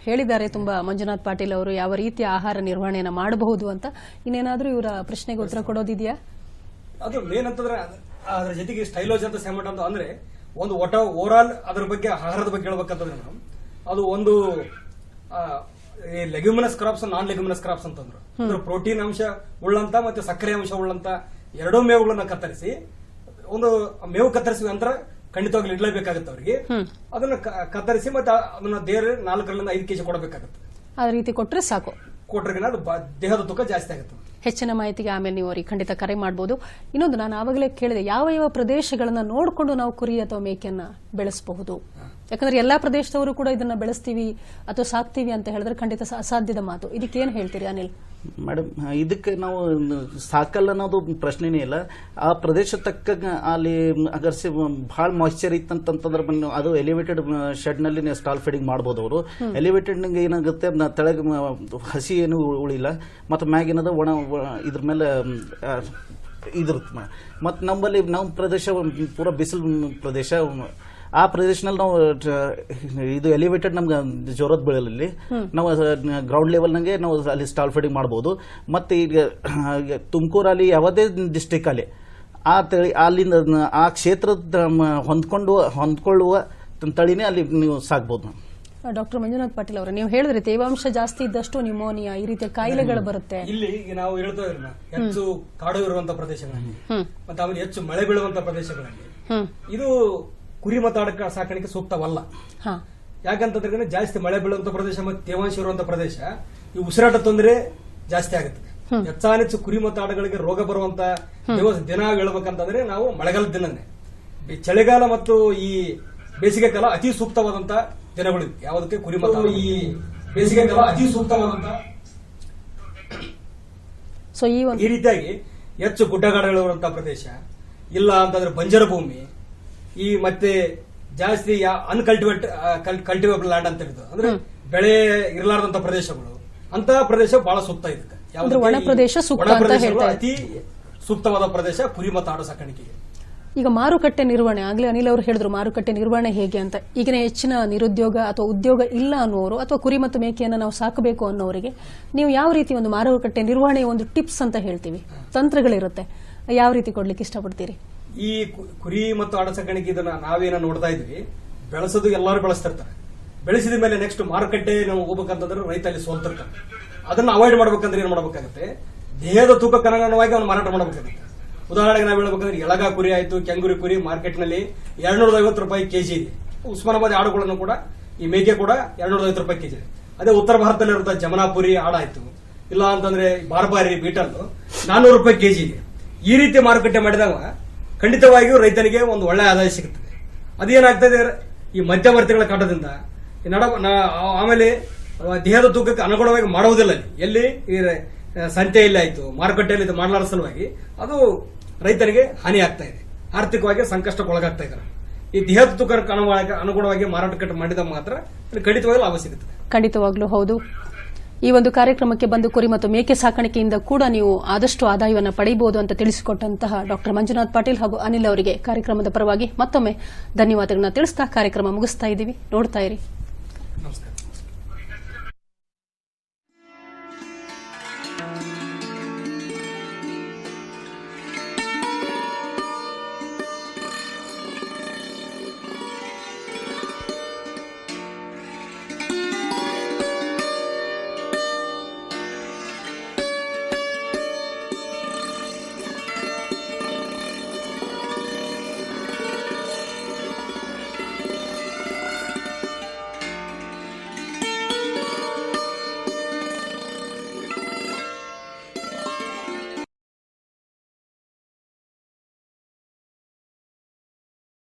ಹೇಳಿದ್ದಾರೆ ತುಂಬಾ, ಮಂಜುನಾಥ್ ಪಾಟೀಲ್ ಅವರು, ಯಾವ ರೀತಿಯ ಆಹಾರ ನಿರ್ವಹಣೆಯನ್ನ ಮಾಡಬಹುದು ಅಂತ. ಇನ್ನೇನಾದ್ರೂ ಇವರ ಪ್ರಶ್ನೆಗೆ ಉತ್ತರ ಕೊಡೋದಿದೆಯಾ? ಅದು ಮೇನ್ ಅಂತಂದ್ರೆ ಅದ್ರ ಜೊತೆಗೆ ಸ್ಟೈಲೋಜ್ ಅಂತ ಸೆಮಟ್ ಅಂತ ಅಂದ್ರೆ ಒಂದು ಓವರ್ ಆಲ್ ಅದ್ರ ಬಗ್ಗೆ ಆಹಾರದ ಬಗ್ಗೆ ಹೇಳ್ಬೇಕಂತಂದ್ರೆ ಅದು ಒಂದು ಲೆಗ್ಯುಮಿನಸ್ ಕ್ರಾಪ್ಸ್, ನಾನ್ ಲೆಗ್ಯುಮಿನಸ್ ಕ್ರಾಪ್ಸ್ ಅಂತಂದ್ರು. ಅಂದ್ರೆ ಪ್ರೋಟೀನ್ ಅಂಶ ಉಳ್ಳಂತ ಮತ್ತೆ ಸಕ್ಕರೆ ಅಂಶ ಉಳ್ಳಂತ 2 ಮೇವುಗಳನ್ನ ಕತ್ತರಿಸಿ, ಒಂದು ಮೇವು ಕತ್ತರಿಸಿ ನಂತರ ಖಂಡಿತವಾಗ್ಲೂ ಇಡ್ಲೇಬೇಕಾಗುತ್ತೆ ಅವರಿಗೆ. ಅದನ್ನ ಕತ್ತರಿಸಿ ಮತ್ತೆ ಅದನ್ನ 4 ರಿಂದ 5 ಕೆಜಿ ಕೊಡಬೇಕಾಗುತ್ತೆ. ಆ ರೀತಿ ಕೊಟ್ರೆ ಸಾಕು, ಕೊಟ್ರೆ ಅದು ದೇಹದ ತೂಕ ಜಾಸ್ತಿ ಆಗುತ್ತೆ. ಹೆಚ್ಚಿನ ಮಾಹಿತಿಗೆ ಆಮೇಲೆ ನೀವು ಅವರಿಗೆ ಖಂಡಿತ ಕರೆ ಮಾಡಬಹುದು. ಇನ್ನೊಂದು, ನಾನು ಆವಾಗಲೇ ಕೇಳಿದೆ, ಯಾವ ಯಾವ ಪ್ರದೇಶಗಳನ್ನ ನೋಡಿಕೊಂಡು ನಾವು ಕುರಿ ಅಥವಾ ಮೇಕೆಯನ್ನ ಬೆಳೆಸಬಹುದು? ಯಾಕಂದ್ರೆ ಎಲ್ಲಾ ಪ್ರದೇಶದವರು ಕೂಡ ಇದನ್ನ ಬೆಳೆಸ್ತೀವಿ ಅಥವಾ ಸಾಕ್ತೀವಿ ಅಂತ ಹೇಳಿದ್ರೆ ಖಂಡಿತ ಅಸಾಧ್ಯದ ಮಾತು. ಇದಕ್ಕೇನು ಹೇಳ್ತೀರಿ ಅನಿಲ್? ಮೇಡಮ್, ಇದಕ್ಕೆ ನಾವು ಸಾಕಲ್ಲ ಅನ್ನೋದು ಪ್ರಶ್ನೆನೇ ಇಲ್ಲ. ಆ ಪ್ರದೇಶ ತಕ್ಕ ಅಲ್ಲಿ ಅಗರ್ಸಿ ಭಾಳ ಮಾಯಿಶ್ಚರ್ ಇತ್ತಂತಂದ್ರೆ ಅದು ಎಲಿವೇಟೆಡ್ ಶೆಡ್ ನಲ್ಲಿ ಸ್ಟಾಲ್ ಫೀಡಿಂಗ್ ಮಾಡಬಹುದು. ಅವರು ಎಲಿವೇಟೆಡ್ ಏನಾಗುತ್ತೆ, ತೆಳಗೆ ಹಸಿ ಏನು ಉಳಿಲ್ಲ, ಮತ್ತು ಮ್ಯಾಗ್ ಏನದ ಒಣ ಇದ್ರ ಮೇಲೆ ಇದಿರುತ್ತೆ. ಮತ್ತು ನಮ್ಮಲ್ಲಿ ನಮ್ಮ ಪ್ರದೇಶ ಪೂರ ಬಿಸಿಲು ಪ್ರದೇಶ. ಆ ಪ್ರದೇಶನಲ್ಲಿ ನಾವು ಇದು ಎಲಿವೇಟೆಡ್ ನಮ್ಗೆ ಜೋರದ ಬೆಳೆಯಲ್ಲಿ ನಾವು ಗ್ರೌಂಡ್ ಲೆವೆಲ್ನಾಗೆ ನಾವು ಅಲ್ಲಿ ಸ್ಟಾಲ್ ಫೀಡಿಂಗ್ ಮಾಡಬಹುದು. ಮತ್ತು ಈಗ ತುಮಕೂರಲ್ಲಿ ಯಾವುದೇ ಡಿಸ್ಟಿಕ್ ಅಲ್ಲಿ ಅಲ್ಲಿಂದ ಆ ಕ್ಷೇತ್ರದ ಹೊಂದ್ಕೊಳ್ಳುವ ತಳಿನೇ ಅಲ್ಲಿ ನೀವು ಸಾಕ್ಬಹುದು. ಡಾಕ್ಟರ್ ಮಂಜುನಾಥ್ ಪಾಟೀಲ್ ಅವರ, ನೀವು ಹೇಳಿದ್ರೆ ತೇವಾಂಶ ಜಾಸ್ತಿ ಇದ್ದಷ್ಟು ನ್ಯೂಮೋನಿಯಾ ಈ ರೀತಿಯ ಕಾಯಿಲೆಗಳು ಬರುತ್ತೆ. ಇಲ್ಲಿ ನಾವು ಹೇಳ್ತಾ ಇರೋಣ, ಹೆಚ್ಚು ಕಾಡು ಇರುವಂತಹ ಪ್ರದೇಶಗಳಲ್ಲಿ ಮತ್ತೆ ಆಮೇಲೆ ಹೆಚ್ಚು ಮಳೆ ಬೀಳುವಂತಹ ಪ್ರದೇಶಗಳಲ್ಲಿ ಇದು ಕುರಿ ಮತ್ತು ಆಡ ಸಾಕಾಣಿಕೆ ಸೂಕ್ತವಲ್ಲ. ಯಾಕಂತಂದ್ರೆ ಜಾಸ್ತಿ ಮಳೆ ಬೀಳುವಂತ ಪ್ರದೇಶ ಮತ್ತು ತೇವಾಂಶ ಇರುವಂತಹ ಪ್ರದೇಶ ಈ ಉಸಿರಾಟ ತೊಂದರೆ ಜಾಸ್ತಿ ಆಗುತ್ತದೆ. ಹೆಚ್ಚಾನೆಚ್ಚು ಕುರಿ ಮತ್ತು ಆಡುಗಳಿಗೆ ರೋಗ ಬರುವಂತ ದಿನ ಹೇಳ್ಬೇಕಂತಂದ್ರೆ ನಾವು ಮಳೆಗಾಲದ ದಿನನೇ. ಚಳಿಗಾಲ ಮತ್ತು ಈ ಬೇಸಿಗೆ ಕಾಲ ಅತಿ ಸೂಕ್ತವಾದಂತ ದಿನಗಳು ಯಾವುದಕ್ಕೆ ಕುರಿ ಮತ್ತು ಈ ಬೇಸಿಗೆ ಕಾಲ ಅತಿ ಸೂಕ್ತವಾದಂತ. ಸೊ ಈ ರೀತಿಯಾಗಿ ಹೆಚ್ಚು ಗುಡ್ಡಗಾಡುಗಳಿರುವಂತಹ ಪ್ರದೇಶ ಇಲ್ಲ ಅಂತಂದ್ರೆ ಬಂಜರ ಭೂಮಿ, ಈ ಮತ್ತೆ ಜಾಸ್ತಿ ಕಲ್ಟಿವೇಬಲ್ ಲ್ಯಾಂಡ್ ಅಂತ ಹೇಳಿದ್ರು ಅಂದ್ರೆ ಬೆಳೆ ಇರಲಾರ್ದಂತ ಪ್ರದೇಶಗಳು, ಅಂತಹ ಪ್ರದೇಶ ಬಹಳ ಸೂಕ್ತ ಇದಕ್ಕೆ. ಒಣ ಪ್ರದೇಶ ಅತಿ ಸೂಕ್ತವಾದ ಪ್ರದೇಶ ಕುರಿ ಮತ್ತು ಆಡು ಸಾಕಾಣಿಕೆಗೆ. ಈಗ ಮಾರುಕಟ್ಟೆ ನಿರ್ವಹಣೆ, ಆಗಲೇ ಅನಿಲ್ ಅವರು ಹೇಳಿದ್ರು ಮಾರುಕಟ್ಟೆ ನಿರ್ವಹಣೆ ಹೇಗೆ ಅಂತ. ಈಗಿನ ಹೆಚ್ಚಿನ ನಿರುದ್ಯೋಗ ಅಥವಾ ಉದ್ಯೋಗ ಇಲ್ಲ ಅನ್ನೋರು ಅಥವಾ ಕುರಿ ಮತ್ತು ಮೇಕೆಯನ್ನು ನಾವು ಸಾಕಬೇಕು ಅನ್ನೋರಿಗೆ ನೀವು ಯಾವ ರೀತಿ ಒಂದು ಮಾರುಕಟ್ಟೆ ನಿರ್ವಹಣೆಯ ಒಂದು ಟಿಪ್ಸ್ ಅಂತ ಹೇಳ್ತೀವಿ, ತಂತ್ರಗಳಿರುತ್ತೆ, ಯಾವ ರೀತಿ ಕೊಡ್ಲಿಕ್ಕೆ ಇಷ್ಟಪಡ್ತೀರಿ? ಈ ಕುರಿ ಮತ್ತು ಆಡ ಸಾಕಾಣಿಕೆ ಇದನ್ನ ನಾವೇನ ನೋಡ್ತಾ ಇದ್ವಿ, ಬೆಳೆಸೋದು ಎಲ್ಲರೂ ಬೆಳೆಸ್ತಿರ್ತಾರೆ. ಬೆಳೆಸಿದ ಮೇಲೆ ನೆಕ್ಸ್ಟ್ ಮಾರುಕಟ್ಟೆ ನಾವು ಹೋಗ್ಬೇಕಂತಂದ್ರೆ ರೈತ ಅಲ್ಲಿ ಸೋಲ್ತಿರ್ತಾರೆ. ಅದನ್ನ ಅವಾಯ್ಡ್ ಮಾಡ್ಬೇಕಂದ್ರೆ ಏನ್ ಮಾಡ್ಬೇಕಾಗುತ್ತೆ, ದೇಹದ ತೂಕಕ್ಕೆ ಅನುಗುಣವಾಗಿ ಅವ್ನು ಮಾರಾಟ ಮಾಡಬೇಕಾಗುತ್ತೆ. ಉದಾಹರಣೆಗೆ ನಾವು ಹೇಳ್ಬೇಕಂದ್ರೆ ಎಳಗ ಕುರಿ ಆಯ್ತು, ಕೆಂಗುರಿ ಕುರಿ ಮಾರ್ಕೆಟ್ ನಲ್ಲಿ 250 ರೂಪಾಯಿ ಕೆಜಿ ಇದೆ. ಉಸ್ಮಾನಾಬಾದ್ ಆಡುಗಳನ್ನು ಕೂಡ, ಈ ಮೇಕೆ ಕೂಡ 250 ರೂಪಾಯಿ ಕೆಜಿ ಇದೆ. ಅದೇ ಉತ್ತರ ಭಾರತದಲ್ಲಿರುವಂತಹ ಜಮನಾಪುರಿ ಆಡಾಯ್ತು, ಇಲ್ಲ ಅಂತಂದ್ರೆ ಬಾರ್ಬಾರಿ ಬೀಟಲ್ 400 ರೂಪಾಯಿ ಕೆಜಿ ಇದೆ. ಈ ರೀತಿ ಮಾರುಕಟ್ಟೆ ಮಾಡಿದಾಗ ಖಂಡಿತವಾಗಿಯೂ ರೈತನಿಗೆ ಒಂದು ಒಳ್ಳೆ ಆದಾಯ ಸಿಗುತ್ತದೆ. ಅದೇನಾಗ್ತದೆ, ಈ ಮಧ್ಯವರ್ತಿಗಳ ಕಾಟದಿಂದ ಆಮೇಲೆ ದೇಹದ ತೂಕಕ್ಕೆ ಅನುಗುಣವಾಗಿ ಮಾಡುವುದಿಲ್ಲ. ಎಲ್ಲಿ ಈ ಸಂತೆಯಲ್ಲಿ ಆಯ್ತು, ಮಾರುಕಟ್ಟೆಯಲ್ಲಿ ಮಾಡಲಾರ ಸಲುವಾಗಿ ಅದು ರೈತನಿಗೆ ಹಾನಿ ಆಗ್ತಾ ಇದೆ, ಆರ್ಥಿಕವಾಗಿ ಸಂಕಷ್ಟಕ್ಕೊಳಗಾಗ್ತಾ ಇದ್ದಾರೆ. ಈ ದೇಹದ ತೂಕಕ್ಕೆ ಅನುಗುಣವಾಗಿ ಮಾರಾಟ ಮಾಡಿದಾಗ ಮಾತ್ರ ಖಂಡಿತವಾಗಿ ಲಾಭ ಸಿಗುತ್ತದೆ. ಖಂಡಿತವಾಗ್ಲೂ ಹೌದು. ಈ ಒಂದು ಕಾರ್ಯಕ್ರಮಕ್ಕೆ ಬಂದು ಕುರಿ ಮತ್ತು ಮೇಕೆ ಸಾಕಾಣಿಕೆಯಿಂದ ಕೂಡ ನೀವು ಆದಷ್ಟು ಆದಾಯವನ್ನು ಪಡೆಯಬಹುದು ಅಂತ ತಿಳಿಸಿಕೊಟ್ಟಂತಹ ಡಾಕ್ಟರ್ ಮಂಜುನಾಥ್ ಪಾಟೀಲ್ ಹಾಗೂ ಅನಿಲ್ ಅವರಿಗೆ ಕಾರ್ಯಕ್ರಮದ ಪರವಾಗಿ ಮತ್ತೊಮ್ಮೆ ಧನ್ಯವಾದಗಳನ್ನ ತಿಳಿಸ್ತಾ ಕಾರ್ಯಕ್ರಮ ಮುಗಿಸ್ತಾ ಇದ್ದೀವಿ. ನೋಡ್ತಾ ಇರಿ. ನಮಸ್ಕಾರ.